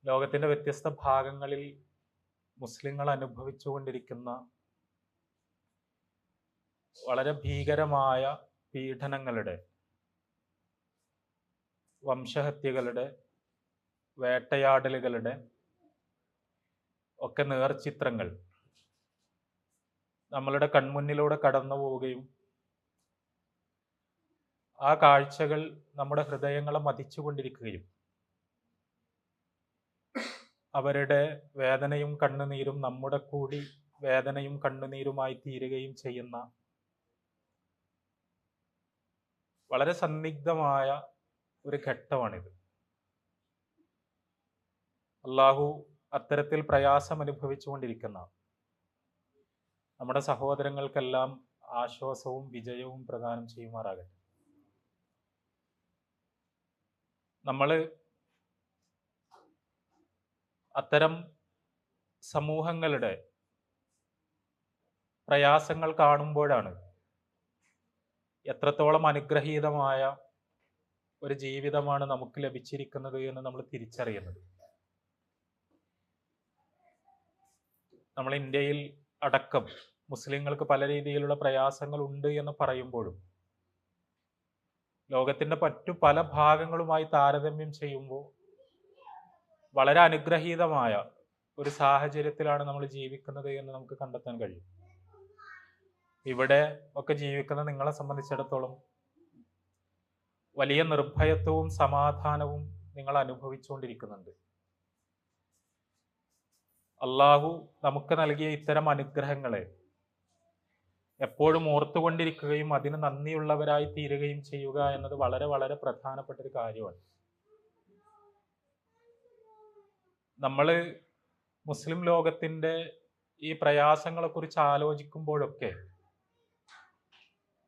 ലോകത്തിന്റെ വ്യത്യസ്ത ഭാഗങ്ങളിൽ മുസ്ലിങ്ങൾ അനുഭവിച്ചുകൊണ്ടിരിക്കുന്ന വളരെ ഭീകരമായ പീഡനങ്ങളുടെ, വംശഹത്യകളുടെ, വേട്ടയാടലുകളുടെ ഒക്കെ നേർചിത്രങ്ങൾ നമ്മളുടെ കൺമുന്നിലൂടെ കടന്നു പോവുകയും ആ കാഴ്ചകൾ നമ്മുടെ ഹൃദയങ്ങളെ മതിച്ചുകൊണ്ടിരിക്കുകയും അവരുടെ വേദനയും കണ്ണുനീരും നമ്മുടെ കൂടി വേദനയും കണ്ണുനീരുമായി തീരുകയും ചെയ്യുന്ന വളരെ സന്ദിഗ്ധമായ ഒരു ഘട്ടമാണിത്. അള്ളാഹു അത്തരത്തിൽ പ്രയാസം അനുഭവിച്ചുകൊണ്ടിരിക്കുന്ന നമ്മുടെ സഹോദരങ്ങൾക്കെല്ലാം ആശ്വാസവും വിജയവും പ്രദാനം ചെയ്യുമാറാകട്ടെ. നമ്മൾ അത്തരം സമൂഹങ്ങളുടെ പ്രയാസങ്ങൾ കാണുമ്പോഴാണ് എത്രത്തോളം അനുഗ്രഹീതമായ ഒരു ജീവിതമാണ് നമുക്ക് ലഭിച്ചിരിക്കുന്നത് എന്ന് നമ്മൾ തിരിച്ചറിയുന്നത്. നമ്മൾ ഇന്ത്യയിൽ അടക്കം മുസ്ലിങ്ങൾക്ക് പല രീതിയിലുള്ള പ്രയാസങ്ങൾ ഉണ്ട് എന്ന് പറയുമ്പോഴും ലോകത്തിന്റെ മറ്റു പല ഭാഗങ്ങളുമായി താരതമ്യം ചെയ്യുമ്പോൾ വളരെ അനുഗ്രഹീതമായ ഒരു സാഹചര്യത്തിലാണ് നമ്മൾ ജീവിക്കുന്നത് എന്ന് നമുക്ക് കണ്ടെത്താൻ കഴിയും. ഇവിടെ ഒക്കെ ജീവിക്കുന്ന നിങ്ങളെ സംബന്ധിച്ചിടത്തോളം വലിയ നിർഭയത്വവും സമാധാനവും നിങ്ങൾ അനുഭവിച്ചുകൊണ്ടിരിക്കുന്നുണ്ട്. അള്ളാഹു നമുക്ക് നൽകിയ ഇത്തരം അനുഗ്രഹങ്ങളെ എപ്പോഴും ഓർത്തുകൊണ്ടിരിക്കുകയും അതിന് നന്ദിയുള്ളവരായി തീരുകയും ചെയ്യുക എന്നത് വളരെ വളരെ പ്രധാനപ്പെട്ട ഒരു കാര്യമാണ്. നമ്മൾ മുസ്ലിം ലോകത്തിന്റെ ഈ പ്രയാസങ്ങളെ കുറിച്ച് ആലോചിക്കുമ്പോഴൊക്കെ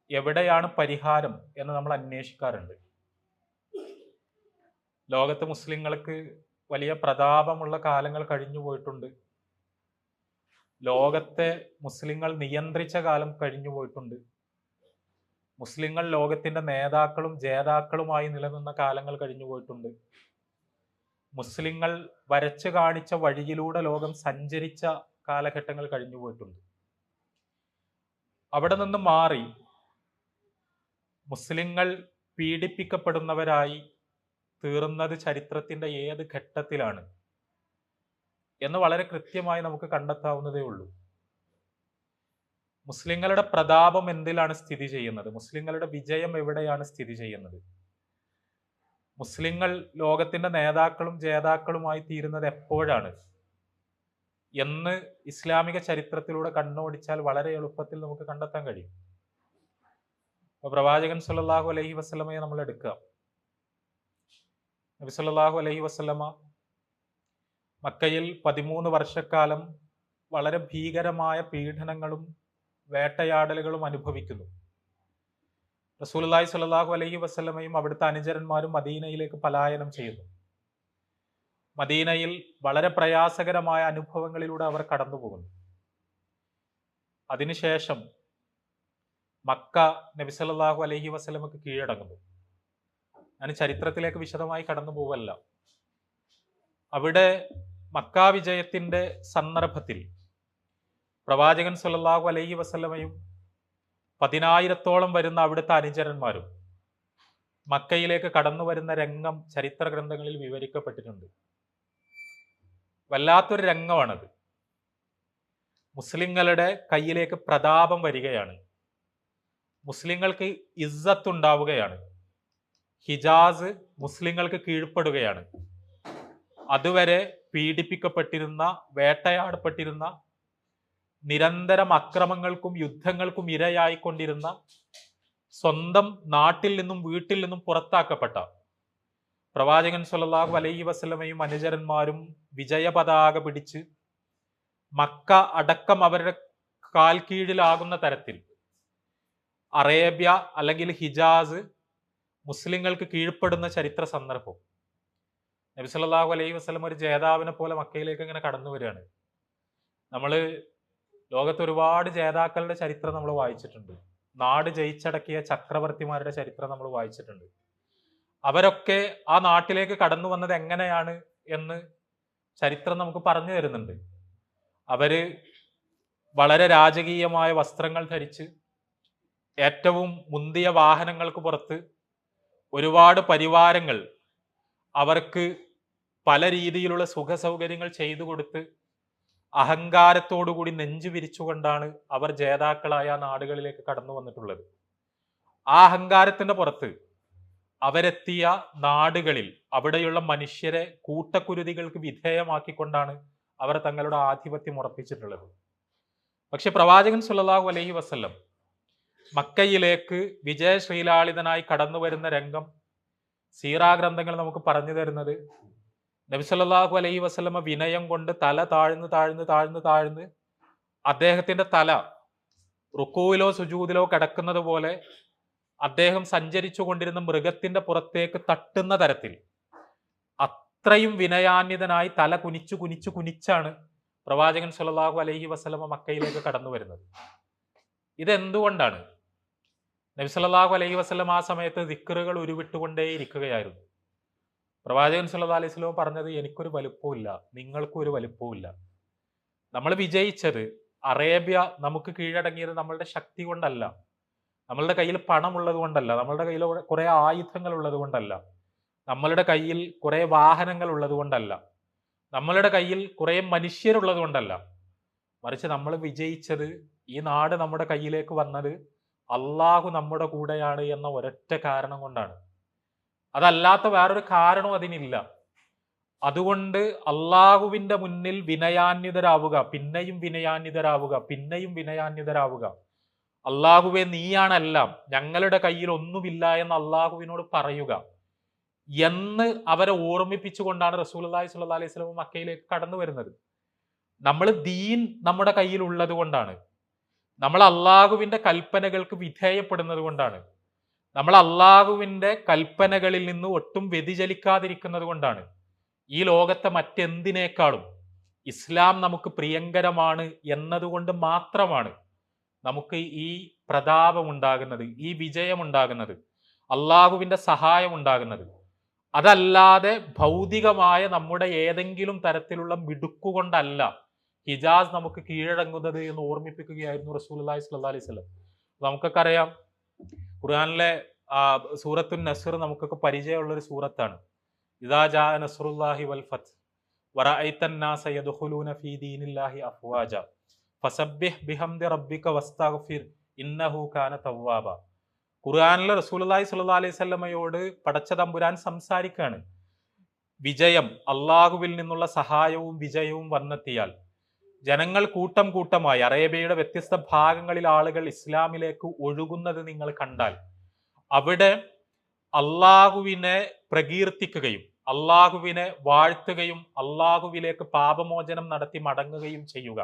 എവിടെയാണ് പരിഹാരം എന്ന് നമ്മൾ അന്വേഷിക്കാറുണ്ട്. ലോകത്ത് മുസ്ലിങ്ങൾക്ക് വലിയ പ്രതാപമുള്ള കാലങ്ങൾ കഴിഞ്ഞു പോയിട്ടുണ്ട്. ലോകത്തെ മുസ്ലിങ്ങൾ നിയന്ത്രിച്ച കാലം കഴിഞ്ഞു പോയിട്ടുണ്ട്. മുസ്ലിങ്ങൾ ലോകത്തിന്റെ നേതാക്കളും ജേതാക്കളുമായി നിലനിന്ന കാലങ്ങൾ കഴിഞ്ഞു പോയിട്ടുണ്ട്. മുസ്ലിങ്ങൾ വരച്ചു കാണിച്ച വഴിയിലൂടെ ലോകം സഞ്ചരിച്ച കാലഘട്ടങ്ങൾ കഴിഞ്ഞു പോയിട്ടുണ്ട്. അവിടെ നിന്ന് മാറി മുസ്ലിങ്ങൾ പീഡിപ്പിക്കപ്പെടുന്നവരായി തീർന്നത് ചരിത്രത്തിന്റെ ഏത് ഘട്ടത്തിലാണ് എന്ന് വളരെ കൃത്യമായി നമുക്ക് കണ്ടെത്താവുന്നതേ ഉള്ളൂ. മുസ്ലിങ്ങളുടെ പ്രതാപം എന്തിലാണ് സ്ഥിതി ചെയ്യുന്നത്? മുസ്ലിങ്ങളുടെ വിജയം എവിടെയാണ് സ്ഥിതി ചെയ്യുന്നത്? മുസ്ലിങ്ങൾ ലോകത്തിന്റെ നേതാക്കളും ജേതാക്കളുമായി തീരുന്നത് എപ്പോഴാണ് എന്ന് ഇസ്ലാമിക ചരിത്രത്തിലൂടെ കണ്ണോടിച്ചാൽ വളരെ എളുപ്പത്തിൽ നമുക്ക് കണ്ടെത്താൻ കഴിയും. അപ്പൊ പ്രവാചകൻ സല്ലല്ലാഹു അലൈഹി വസല്ലമയെ നമ്മൾ എടുക്കുക. നബി സല്ലല്ലാഹു അലൈഹി വസല്ലമ മക്കയിൽ 13 വർഷക്കാലം വളരെ ഭീകരമായ പീഡനങ്ങളും വേട്ടയാടലുകളും അനുഭവിക്കുന്നു. റസൂലുള്ളാഹി സ്വല്ലല്ലാഹു അലൈഹി വസല്ലമയും അവിടുത്തെ അനുചരന്മാരും മദീനയിലേക്ക് പലായനം ചെയ്യുന്നു. മദീനയിൽ വളരെ പ്രയാസകരമായ അനുഭവങ്ങളിലൂടെ അവർ കടന്നു പോകുന്നു. അതിനുശേഷം മക്ക നബി സല്ലല്ലാഹു അലൈഹി വസല്ലമക്ക് കീഴടങ്ങുന്നു. ഞാൻ ചരിത്രത്തിലേക്ക് വിശദമായി കടന്നു പോവല്ല. അവിടെ മക്ക വിജയത്തിന്റെ സന്ദർഭത്തിൽ പ്രവാചകൻ സല്ലല്ലാഹു അലൈഹി വസല്ലമയും 10,000-ഓളം വരുന്ന അവിടുത്തെ അനുചരന്മാരും മക്കയിലേക്ക് കടന്നു വരുന്ന രംഗം ചരിത്ര ഗ്രന്ഥങ്ങളിൽ വിവരിക്കപ്പെട്ടിട്ടുണ്ട്. വല്ലാത്തൊരു രംഗമാണത്. മുസ്ലിങ്ങളുടെ കയ്യിലേക്ക് പ്രതാപം വരികയാണ്. മുസ്ലിങ്ങൾക്ക് ഇസ്സത്ത് ഉണ്ടാവുകയാണ്. ഹിജാസ് മുസ്ലിങ്ങൾക്ക് കീഴ്പ്പെടുകയാണ്. അതുവരെ പീഡിപ്പിക്കപ്പെട്ടിരുന്ന, വേട്ടയാടപ്പെട്ടിരുന്ന, നിരന്തരം അക്രമങ്ങൾക്കും യുദ്ധങ്ങൾക്കും ഇരയായിക്കൊണ്ടിരുന്ന, സ്വന്തം നാട്ടിൽ നിന്നും വീട്ടിൽ നിന്നും പുറത്താക്കപ്പെട്ട പ്രവാചകൻ സല്ലല്ലാഹു അലൈഹി വസല്ലമയും അനുചരന്മാരും വിജയപതാക പിടിച്ച് മക്ക അടക്കം അവരുടെ കാൽ കീഴിലാകുന്ന തരത്തിൽ അറേബ്യ അല്ലെങ്കിൽ ഹിജാസ് മുസ്ലിങ്ങൾക്ക് കീഴ്പ്പെടുന്ന ചരിത്ര സന്ദർഭം. നബി സല്ലല്ലാഹു അലൈഹി വസല്ലം ഒരു ജേതാവിനെ പോലെ മക്കയിലേക്ക് ഇങ്ങനെ കടന്നു വരികയാണ്. നമ്മൾ ലോകത്ത് ഒരുപാട് ജേതാക്കളുടെ ചരിത്രം നമ്മൾ വായിച്ചിട്ടുണ്ട്. നാട് ജയിച്ചടക്കിയ ചക്രവർത്തിമാരുടെ ചരിത്രം നമ്മൾ വായിച്ചിട്ടുണ്ട്. അവരൊക്കെ ആ നാട്ടിലേക്ക് കടന്നു വന്നത് എങ്ങനെയാണ് എന്ന് ചരിത്രം നമുക്ക് പറഞ്ഞു തരുന്നുണ്ട്. അവര് വളരെ രാജകീയമായ വസ്ത്രങ്ങൾ ധരിച്ച് ഏറ്റവും മുന്തിയ വാഹനങ്ങൾക്ക് പുറത്ത് ഒരുപാട് പരിവാരങ്ങൾ അവർക്ക് പല രീതിയിലുള്ള സുഖ സൗകര്യങ്ങൾ ചെയ്തു കൊടുത്ത് അഹങ്കാരത്തോടുകൂടി നെഞ്ചു വിരിച്ചുകൊണ്ടാണ് അവർ ജേതാക്കളായ നാടുകളിലേക്ക് കടന്നു വന്നിട്ടുള്ളത്. ആ അഹങ്കാരത്തിന്റെ പുറത്ത് അവരെത്തിയ നാടുകളിൽ അവിടെയുള്ള മനുഷ്യരെ കൂട്ടക്കുരുതികൾക്ക് വിധേയമാക്കിക്കൊണ്ടാണ് അവർ തങ്ങളുടെ ആധിപത്യം ഉറപ്പിച്ചിട്ടുള്ളത്. പക്ഷെ പ്രവാചകൻ സല്ലല്ലാഹു അലൈഹി വസല്ലം മക്കയിലേക്ക് വിജയശ്രീലാളിതനായി കടന്നു വരുന്ന രംഗം സീറാ ഗ്രന്ഥങ്ങൾ നമുക്ക് പറഞ്ഞു തരുന്നത്, നബി സല്ലല്ലാഹു അലൈഹി വസല്ലമ വിനയം കൊണ്ട് തല താഴ്ന്ന് താഴ്ന്ന് താഴ്ന്ന് താഴ്ന്ന് അദ്ദേഹത്തിന്റെ തല റുക്കൂവിലോ സുജൂദിലോ കിടക്കുന്നത് പോലെ അദ്ദേഹം സഞ്ചരിച്ചു കൊണ്ടിരുന്ന മൃഗത്തിന്റെ പുറത്തേക്ക് തട്ടുന്ന തരത്തിൽ അത്രയും വിനയാന്വിതനായി തല കുനിച്ചു കുനിച്ചു കുനിച്ചാണ് പ്രവാചകൻ സല്ലല്ലാഹു അലൈഹി വസല്ലമ മക്കയിലേക്ക് കടന്നു വരുന്നത്. ഇതെന്തുകൊണ്ടാണ്? നബി സല്ലല്ലാഹു അലൈഹി വസല്ലം ആ സമയത്ത് ദിക്റുകൾ ഉരുവിട്ടുകൊണ്ടേ ഇരിക്കുകയായിരുന്നു. പ്രവാചകൻ സല്ലല്ലാഹു അലൈഹി വസല്ലം പറഞ്ഞത്, എനിക്കൊരു വലുപ്പമില്ല, നിങ്ങൾക്കും ഒരു വലുപ്പമില്ല. നമ്മൾ വിജയിച്ചത്, അറേബ്യ നമുക്ക് കീഴടങ്ങിയത് നമ്മളുടെ ശക്തി കൊണ്ടല്ല, നമ്മളുടെ കയ്യിൽ പണമുള്ളത് കൊണ്ടല്ല, നമ്മളുടെ കയ്യിൽ കുറെ ആയുധങ്ങൾ ഉള്ളത് കൊണ്ടല്ല, നമ്മളുടെ കയ്യിൽ കുറെ വാഹനങ്ങൾ ഉള്ളത് കൊണ്ടല്ല, നമ്മളുടെ കയ്യിൽ കുറെ മനുഷ്യരുള്ളത് കൊണ്ടല്ല. മറിച്ച് നമ്മൾ വിജയിച്ചത്, ഈ നാട് നമ്മുടെ കയ്യിലേക്ക് വന്നത് അള്ളാഹു നമ്മുടെ കൂടെയാണ് എന്ന ഒരൊറ്റ കാരണം കൊണ്ടാണ്. അതല്ലാത്ത വേറൊരു കാരണവും അതിനില്ല. അതുകൊണ്ട് അള്ളാഹുവിന്റെ മുന്നിൽ വിനയാന്വിതരാവുക, പിന്നെയും വിനയാന്വിതരാവുക, പിന്നെയും വിനയാന്വിതരാവുക. അള്ളാഹുവെ നീയാണെല്ലാം, ഞങ്ങളുടെ കയ്യിൽ ഒന്നുമില്ല എന്ന് അള്ളാഹുവിനോട് പറയുക എന്ന് അവരെ ഓർമ്മിപ്പിച്ചുകൊണ്ടാണ് റസൂലുള്ളാഹി സ്വല്ലല്ലാഹു അലൈഹി വസല്ലം മക്കയിലേക്ക് കടന്നു വരുന്നത്. നമ്മൾ ദീൻ നമ്മുടെ കയ്യിൽ ഉള്ളത് കൊണ്ടാണ്, നമ്മൾ അള്ളാഹുവിന്റെ കൽപ്പനകൾക്ക് വിധേയപ്പെടുന്നത് കൊണ്ടാണ്, നമ്മൾ അള്ളാഹുവിന്റെ കൽപ്പനകളിൽ നിന്ന് ഒട്ടും വ്യതിചലിക്കാതിരിക്കുന്നത് കൊണ്ടാണ് ഈ ലോകത്തെ മറ്റെന്തിനേക്കാളും ഇസ്ലാം നമുക്ക് പ്രിയങ്കരമാണ് എന്നതുകൊണ്ട് മാത്രമാണ് നമുക്ക് ഈ പ്രതാപം ഉണ്ടാകുന്നത്, ഈ വിജയം ഉണ്ടാകുന്നത്, അള്ളാഹുവിന്റെ സഹായം ഉണ്ടാകുന്നത്. അതല്ലാതെ ഭൗതികമായ നമ്മുടെ ഏതെങ്കിലും തരത്തിലുള്ള മിടുക്കുകൊണ്ടല്ല ഹിജാസ് നമുക്ക് കീഴടങ്ങുന്നത് എന്ന് ഓർമ്മിപ്പിക്കുകയായിരുന്നു റസൂലുള്ളാഹി സ്വല്ലല്ലാഹു അലൈഹി വസല്ലം. നമുക്കൊക്കെ അറിയാം, ഖുർആനിലെ സൂറത്തുൻ നസ്ർ നമുക്കൊക്കെ പരിചയമുള്ള ഒരു സൂറത്താണ്. ഇദാ ജാഅ നസ്റുല്ലാഹി വൽ ഫത്ത് വറഅയ്തൻ നാസ യദ്ഖുലൂന ഫീ ദീനില്ലാഹി അഫ്വാജ ഫസബ്ബിഹ് ബിഹംദി റബ്ബിക വസ്തഗ്ഫിർ ഇന്നഹു കാന തവ്വാബ. ഖുർആനിലെ റസൂലുള്ളാഹി സ്വല്ലല്ലാഹു അലൈഹി വസല്ലമയോട് പടച്ച തമ്പുരാൻ സംസാരിക്കാണ്. വിജയം, അള്ളാഹുവിൽ നിന്നുള്ള സഹായവും വിജയവും വന്നെത്തിയാൽ ജനങ്ങൾ കൂട്ടം കൂട്ടമായി അറേബ്യയുടെ വ്യത്യസ്ത ഭാഗങ്ങളിൽ ആളുകൾ ഇസ്ലാമിലേക്ക് ഒഴുകുന്നത് നിങ്ങൾ കണ്ടാൽ അവിടെ അള്ളാഹുവിനെ പ്രകീർത്തിക്കുകയും അള്ളാഹുവിനെ വാഴ്ത്തുകയും അള്ളാഹുവിലേക്ക് പാപമോചനം നടത്തി മടങ്ങുകയും ചെയ്യുക.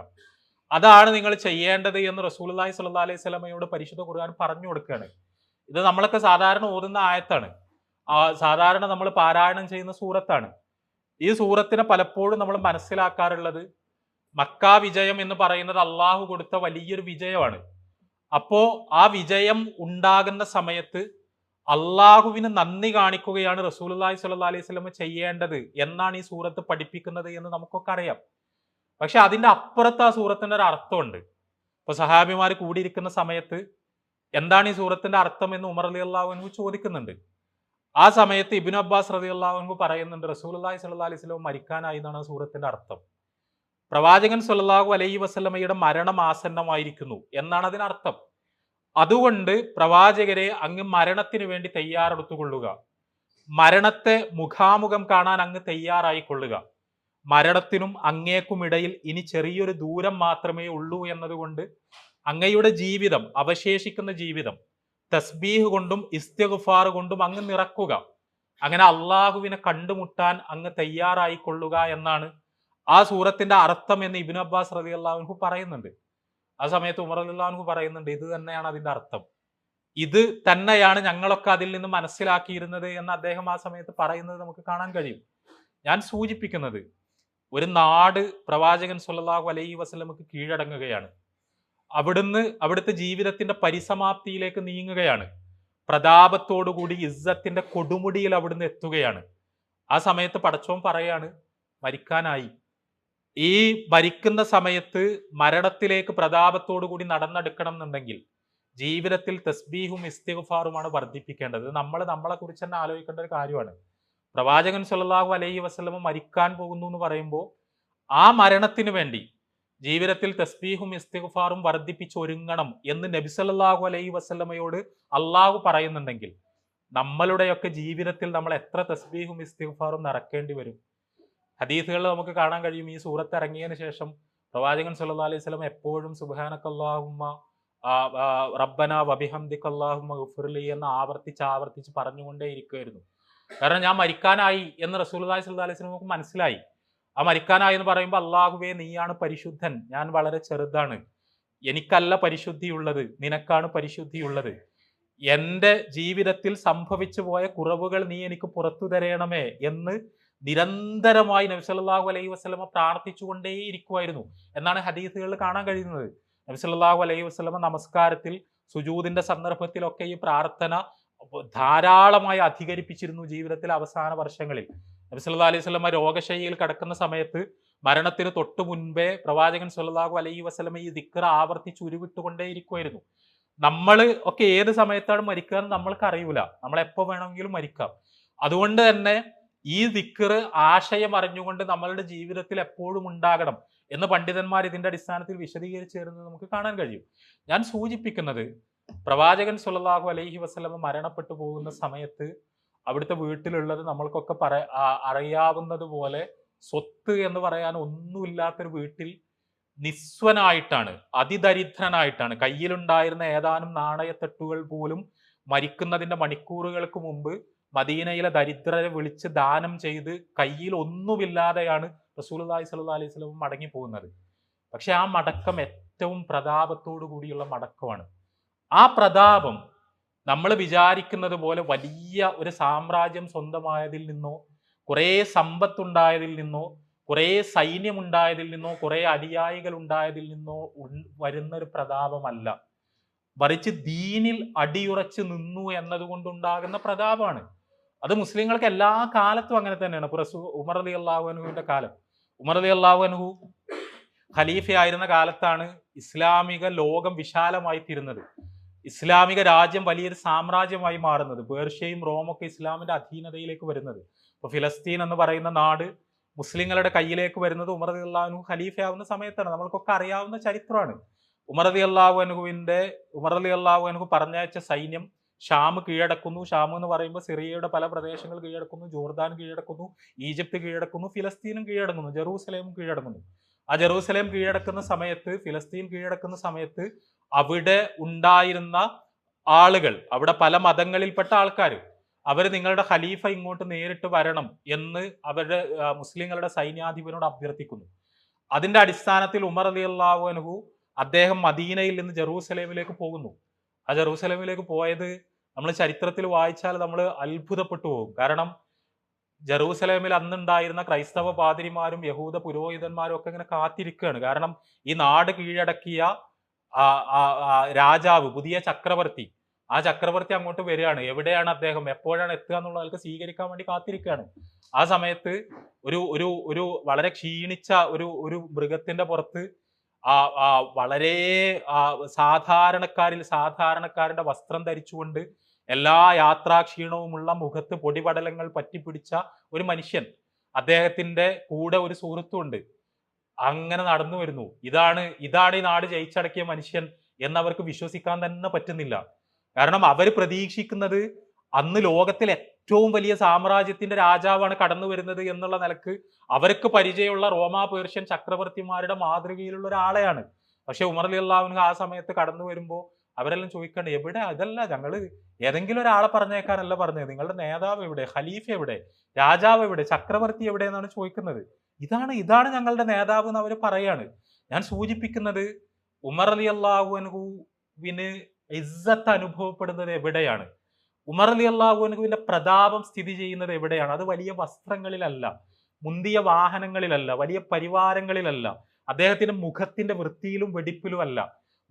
അതാണ് നിങ്ങൾ ചെയ്യേണ്ടത് എന്ന് റസൂലുള്ളാഹി സ്വല്ലല്ലാഹു അലൈഹി വസല്ലമയോട് പരിശുദ്ധ ഖുർആൻ പറഞ്ഞു കൊടുക്കുകയാണ്. ഇത് നമ്മളൊക്കെ സാധാരണ ഓതുന്ന ആയത്താണ്, സാധാരണ നമ്മൾ പാരായണം ചെയ്യുന്ന സൂറത്താണ്. ഈ സൂറത്തിനെ പലപ്പോഴും നമ്മൾ മനസ്സിലാക്കാറുള്ളത് മക്ക വിജയം എന്ന് പറയുന്നത് അള്ളാഹു കൊടുത്ത വലിയൊരു വിജയമാണ്. അപ്പോ ആ വിജയം ഉണ്ടാകുന്ന സമയത്ത് അള്ളാഹുവിന് നന്ദി കാണിക്കുകയാണ് റസൂലുള്ളാഹി സ്വല്ലല്ലാഹു അലൈഹി വസല്ലം ചെയ്യേണ്ടത് എന്നാണ് ഈ സൂറത്ത് പഠിപ്പിക്കുന്നത് എന്ന് നമുക്കൊക്കെ അറിയാം. പക്ഷെ അതിന്റെ അപ്പുറത്ത് ആ സൂറത്തിന്റെ ഒരു അർത്ഥമുണ്ട്. ഇപ്പൊ സഹാബിമാർ കൂടിയിരിക്കുന്ന സമയത്ത് എന്താണ് ഈ സൂറത്തിന്റെ അർത്ഥം എന്ന് ഉമർ റളിയല്ലാഹു അൻഹു ചോദിക്കുന്നുണ്ട്. ആ സമയത്ത് ഇബ്നു അബ്ബാസ് റളിയല്ലാഹു അൻഹു പറയുന്നുണ്ട്, റസൂലുള്ളാഹി സ്വല്ലല്ലാഹു അലൈഹി വസല്ലം മരിക്കാനായി എന്നാണ് ആ സൂറത്തിന്റെ അർത്ഥം. പ്രവാചകൻ സ്വല്ലല്ലാഹു അലൈഹി വസല്ലമയുടെ മരണം ആസന്നമായിരിക്കുന്നു എന്നാണ് അതിനർത്ഥം. അതുകൊണ്ട് പ്രവാചകരെ അങ്ങ് മരണത്തിന് വേണ്ടി തയ്യാറെടുത്തുകൊള്ളുക, മരണത്തെ മുഖാമുഖം കാണാൻ അങ്ങ് തയ്യാറായിക്കൊള്ളുക. മരണത്തിനും അങ്ങേക്കുമിടയിൽ ഇനി ചെറിയൊരു ദൂരം മാത്രമേ ഉള്ളൂ എന്നതുകൊണ്ട് അങ്ങയുടെ ജീവിതം, അവശേഷിക്കുന്ന ജീവിതം തസ്ബീഹ് കൊണ്ടും ഇസ്തിഗ്ഫാർ കൊണ്ടും അങ്ങ് നിറക്കുക. അങ്ങനെ അള്ളാഹുവിനെ കണ്ടുമുട്ടാൻ അങ്ങ് തയ്യാറായിക്കൊള്ളുക എന്നാണ് ആ സൂറത്തിന്റെ അർത്ഥം എന്ന് ഇബ്നു അബ്ബാസ് റളിയല്ലാഹു അൻഹു പറയുന്നുണ്ട്. ആ സമയത്ത് ഉമർ റളിയല്ലാഹു അൻഹു പറയുന്നുണ്ട്, ഇത് തന്നെയാണ് അതിന്റെ അർത്ഥം, ഇത് തന്നെയാണ് ഞങ്ങളൊക്കെ അതിൽ നിന്ന് മനസ്സിലാക്കിയിരുന്നത് എന്ന് അദ്ദേഹം ആ സമയത്ത് പറയുന്നത് നമുക്ക് കാണാൻ കഴിയും. ഞാൻ സൂചിപ്പിക്കുന്നത്, ഒരു നാട് പ്രവാചകൻ സ്വല്ലല്ലാഹു അലൈഹി വസല്ലമക്ക് കീഴടങ്ങുകയാണ്, അവിടുത്തെ ജീവിതത്തിന്റെ പരിസമാപ്തിയിലേക്ക് നീങ്ങുകയാണ്, പ്രതാപത്തോടുകൂടി ഇസ്സത്തിന്റെ കൊടുമുടിയിൽ അവിടുന്ന് എത്തുകയാണ്. ആ സമയത്ത് പടച്ചോൻ പറയാണ്, മരിക്കാനായി, ഈ മരിക്കുന്ന സമയത്ത് മരണത്തിലേക്ക് പ്രതാപത്തോടു കൂടി നടന്നെടുക്കണം എന്നുണ്ടെങ്കിൽ ജീവിതത്തിൽ തസ്ബീഹും ഇസ്തിഗ്ഫാറുമാണ് വർദ്ധിപ്പിക്കേണ്ടത്. നമ്മൾ നമ്മളെ കുറിച്ച് തന്നെ ആലോചിക്കേണ്ട ഒരു കാര്യമാണ്. പ്രവാചകൻ സല്ലല്ലാഹു അലൈഹി വസല്ലമ മരിക്കാൻ പോകുന്നു എന്ന് പറയുമ്പോൾ ആ മരണത്തിന് വേണ്ടി ജീവിതത്തിൽ തസ്ബീഹും ഇസ്തിഗ്ഫാറും വർദ്ധിപ്പിച്ച് ഒരുങ്ങണം എന്ന് നബി സല്ലല്ലാഹു അലൈഹി വസല്ലമയോട് അള്ളാഹു പറയുന്നുണ്ടെങ്കിൽ നമ്മളുടെയൊക്കെ ജീവിതത്തിൽ നമ്മൾ എത്ര തസ്ബീഹും ഇസ്തിഗ്ഫാറും നിറക്കേണ്ടി വരും? ഹദീസുകളിൽ നമുക്ക് കാണാൻ കഴിയും, ഈ സൂറത്ത് ഇറങ്ങിയതിന് ശേഷം പ്രവാചകൻ സല്ലല്ലാഹു അലൈഹി വസല്ലം എപ്പോഴും സുബ്ഹാനക്കല്ലാഹുമ്മ റബ്ബന വബിഹംദിക അല്ലാഹുമ്മ ഗഫിർലി എന്ന് ആവർത്തിച്ച് പറഞ്ഞുകൊണ്ടേ ഇരിക്കുമായിരുന്നു. കാരണം ഞാൻ മരിക്കാനായി എന്ന് റസൂലുള്ളാഹി സ്വല്ലല്ലാഹു അലൈഹി വസല്ലം നമുക്ക് മനസ്സിലായി. ആ മരിക്കാനായി എന്ന് പറയുമ്പോൾ അള്ളാഹുവേ നീയാണ് പരിശുദ്ധൻ, ഞാൻ വളരെ ചെറുതാണ്, എനിക്കല്ല പരിശുദ്ധിയുള്ളത്, നിനക്കാണ് പരിശുദ്ധിയുള്ളത്, എൻ്റെ ജീവിതത്തിൽ സംഭവിച്ചു പോയ കുറവുകൾ നീ എനിക്ക് പുറത്തു തരയണമേ എന്ന് നിരന്തരമായി നബി സല്ലല്ലാഹു അലൈഹി വസല്ലമ പ്രാർത്ഥിച്ചുകൊണ്ടേയിരിക്കുമായിരുന്നു എന്നാണ് ഹദീസുകളിൽ കാണാൻ കഴിയുന്നത്. നബി സല്ലല്ലാഹു അലൈഹി വസല്ലമ നമസ്കാരത്തിൽ സുജൂദിന്റെ സന്ദർഭത്തിലൊക്കെ ഈ പ്രാർത്ഥന ധാരാളമായി അധികരിപ്പിച്ചിരുന്നു ജീവിതത്തിലെ അവസാന വർഷങ്ങളിൽ. നബി സല്ലല്ലാഹു അലൈഹി വസല്ലമ രോഗശയ്യയിൽ കിടക്കുന്ന സമയത്ത് മരണത്തിന് തൊട്ടു മുൻപേ പ്രവാചകൻ സല്ലല്ലാഹു അലൈഹി വസല്ലമ ഈ ദിക്ർ ആവർത്തിച്ച് ഉരുവിട്ടുകൊണ്ടേയിരിക്കുമായിരുന്നു. നമ്മൾ ഒക്കെ ഏത് സമയത്താണ് മരിക്കുക എന്ന് നമ്മൾക്ക് അറിയൂല, നമ്മൾ എപ്പോൾ വേണമെങ്കിലും മരിക്കാം. അതുകൊണ്ട് തന്നെ ഈ ദിക്ർ ആശയം അറിഞ്ഞുകൊണ്ട് നമ്മളുടെ ജീവിതത്തിൽ എപ്പോഴും ഉണ്ടാകണം എന്ന് പണ്ഡിതന്മാർ ഇതിന്റെ അടിസ്ഥാനത്തിൽ വിശദീകരിച്ചു തരുന്നത് നമുക്ക് കാണാൻ കഴിയും. ഞാൻ സൂചിപ്പിക്കുന്നത്, പ്രവാചകൻ സല്ലല്ലാഹു അലൈഹി വസല്ലമ മരണപ്പെട്ടു പോകുന്ന സമയത്ത് അവിടുത്തെ വീട്ടിലുള്ളത് നമ്മൾക്കൊക്കെ അറിയാവുന്നത് പോലെ സ്വത്ത് എന്ന് പറയാൻ ഒന്നുമില്ലാത്തൊരു വീട്ടിൽ നിസ്വനായിട്ടാണ്, അതിദരിദ്രനായിട്ടാണ്. കയ്യിലുണ്ടായിരുന്ന ഏതാനും നാണയത്തെട്ടുകൾ പോലും മരിക്കുന്നതിന്റെ മണിക്കൂറുകൾക്ക് മുമ്പ് മദീനയിലെ ദരിദ്രരെ വിളിച്ച് ദാനം ചെയ്ത് കയ്യിൽ ഒന്നുമില്ലാതെയാണ് റസൂലുള്ളാഹി സ്വല്ലല്ലാഹു അലൈഹി വസല്ലം മടങ്ങി പോകുന്നത്. പക്ഷെ ആ മടക്കം ഏറ്റവും പ്രതാപത്തോടു കൂടിയുള്ള മടക്കമാണ്. ആ പ്രതാപം നമ്മൾ വിചാരിക്കുന്നത് പോലെ വലിയ ഒരു സാമ്രാജ്യം സ്വന്തമായതിൽ നിന്നോ, കുറേ സമ്പത്തുണ്ടായതിൽ നിന്നോ, കുറേ സൈന്യമുണ്ടായതിൽ നിന്നോ, കുറേ അനുയായികൾ ഉണ്ടായതിൽ നിന്നോ വരുന്ന ഒരു പ്രതാപമല്ല. മറിച്ച് ദീനിൽ അടിയുറച്ച് നിന്നു എന്നതുകൊണ്ടുണ്ടാകുന്ന പ്രതാപമാണ്. അത് മുസ്ലിങ്ങൾക്ക് എല്ലാ കാലത്തും അങ്ങനെ തന്നെയാണ്. ഉമർ റളിയല്ലാഹു അൻഹുവിന്റെ കാലം, ഉമർ റളിയല്ലാഹു അൻഹു ഖലീഫയായിരുന്ന കാലത്താണ് ഇസ്ലാമിക ലോകം വിശാലമായി തീരുന്നത്, ഇസ്ലാമിക രാജ്യം വലിയൊരു സാമ്രാജ്യമായി മാറുന്നത്, പേർഷ്യയും റോമൊക്കെ ഇസ്ലാമിന്റെ അധീനതയിലേക്ക് വരുന്നത്. ഇപ്പൊ ഫിലസ്തീൻ എന്ന് പറയുന്ന നാട് മുസ്ലിങ്ങളുടെ കയ്യിലേക്ക് വരുന്നത് ഉമർ റളിയല്ലാഹു അൻഹു ഖലീഫയാവുന്ന സമയത്താണ്. നമ്മൾക്കൊക്കെ അറിയാവുന്ന ചരിത്രമാണ്. ഉമർ റളിയല്ലാഹു അൻഹു പറഞ്ഞയച്ച സൈന്യം ഷാം കീഴടക്കുന്നു. ഷാം എന്ന് പറയുമ്പോൾ സിറിയയുടെ പല പ്രദേശങ്ങൾ കീഴടക്കുന്നു, ജോർദാൻ കീഴടക്കുന്നു, ഈജിപ്ത് കീഴടക്കുന്നു, ഫിലസ്തീനും കീഴടങ്ങുന്നു, ജെറൂസലേമും കീഴടങ്ങുന്നു. ആ ജെറൂസലേം കീഴടക്കുന്ന സമയത്ത്, ഫിലസ്തീൻ കീഴടക്കുന്ന സമയത്ത് അവിടെ ഉണ്ടായിരുന്ന ആളുകൾ, അവിടെ പല മതങ്ങളിൽപ്പെട്ട ആൾക്കാർ, അവർ നിങ്ങളുടെ ഖലീഫ ഇങ്ങോട്ട് നേരിട്ട് വരണം എന്ന് അവരുടെ മുസ്ലിങ്ങളുടെ സൈന്യാധിപനോട് അഭ്യർത്ഥിക്കുന്നു. അതിന്റെ അടിസ്ഥാനത്തിൽ ഉമർ റളിയല്ലാഹു അൻഹു അദ്ദേഹം മദീനയിൽ നിന്ന് ജെറൂസലേമിലേക്ക് പോകുന്നു. ആ ജെറൂസലേമിലേക്ക് പോയത് നമ്മൾ ചരിത്രത്തിൽ വായിച്ചാൽ നമ്മൾ അത്ഭുതപ്പെട്ടു പോകും. കാരണം ജെറൂസലേമിൽ അന്നുണ്ടായിരുന്ന ക്രൈസ്തവ പാതിരിമാരും യഹൂദ പുരോഹിതന്മാരും ഒക്കെ ഇങ്ങനെ കാത്തിരിക്കുകയാണ്. കാരണം ഈ നാട് കീഴടക്കിയ രാജാവ്, പുതിയ ചക്രവർത്തി, ആ ചക്രവർത്തി അങ്ങോട്ട് വരികയാണ്. എവിടെയാണ് അദ്ദേഹം, എപ്പോഴാണ് എത്തുക എന്നുള്ളതൊക്കെ സ്വീകരിക്കാൻ വേണ്ടി കാത്തിരിക്കുകയാണ്. ആ സമയത്ത് ഒരു ഒരു ഒരു വളരെ ക്ഷീണിച്ച ഒരു മൃഗത്തിന്റെ പുറത്ത് വളരെ സാധാരണക്കാരന്റെ വസ്ത്രം ധരിച്ചുകൊണ്ട് എല്ലാ യാത്രാക്ഷീണവുമുള്ള മുഖത്ത് പൊടിപടലങ്ങൾ പറ്റിപ്പിടിച്ച ഒരു മനുഷ്യൻ, അദ്ദേഹത്തിന്റെ കൂടെ ഒരു സുഹൃത്തുണ്ട്, അങ്ങനെ നടന്നു വരുന്നു. ഇതാണ് ഈ നാട് ജയിച്ചടക്കിയ മനുഷ്യൻ എന്നവർക്ക് വിശ്വസിക്കാൻ തന്നെ പറ്റുന്നില്ല. കാരണം അവർ പ്രതീക്ഷിക്കുന്നത് അന്ന് ലോകത്തിൽ ഏറ്റവും വലിയ സാമ്രാജ്യത്തിന്റെ രാജാവാണ് കടന്നു വരുന്നത് എന്നുള്ള നിലക്ക് അവർക്ക് പരിചയമുള്ള റോമാ പേർഷ്യൻ ചക്രവർത്തിമാരുടെ മാതൃകയിലുള്ള ഒരാളെയാണ്. പക്ഷെ ഉമർ റളിയല്ലാഹു അൻഹു ആ സമയത്ത് കടന്നു വരുമ്പോൾ അവരെല്ലാം ചോദിക്കണ്ട, എവിടെ, അതല്ല, ഞങ്ങള് ഏതെങ്കിലും ഒരാളെ പറഞ്ഞേക്കാനല്ല പറഞ്ഞത്, നിങ്ങളുടെ നേതാവ് എവിടെ, ഖലീഫ എവിടെ, രാജാവ് എവിടെ, ചക്രവർത്തി എവിടെ എന്നാണ് ചോദിക്കുന്നത്. ഇതാണ് ഞങ്ങളുടെ നേതാവ് എന്ന് അവർ പറയാണ്. ഞാൻ സൂചിപ്പിക്കുന്നത്, ഉമർ റളിയല്ലാഹു അൻഹുവിന് ഇസ്സത്ത് അനുഭവപ്പെടുന്നത് എവിടെയാണ്, ഉമർ റളിയല്ലാഹു അൻഹുവിന്റെ പ്രതാപം സ്ഥിതി ചെയ്യുന്നത് എവിടെയാണ്? അത് വലിയ വസ്ത്രങ്ങളിലല്ല, മുന്തിയ വാഹനങ്ങളിലല്ല, വലിയ പരിവാരങ്ങളിലല്ല, അദ്ദേഹത്തിന്റെ മുഖത്തിന്റെ വൃത്തിയിലും വെടിപ്പിലും അല്ല,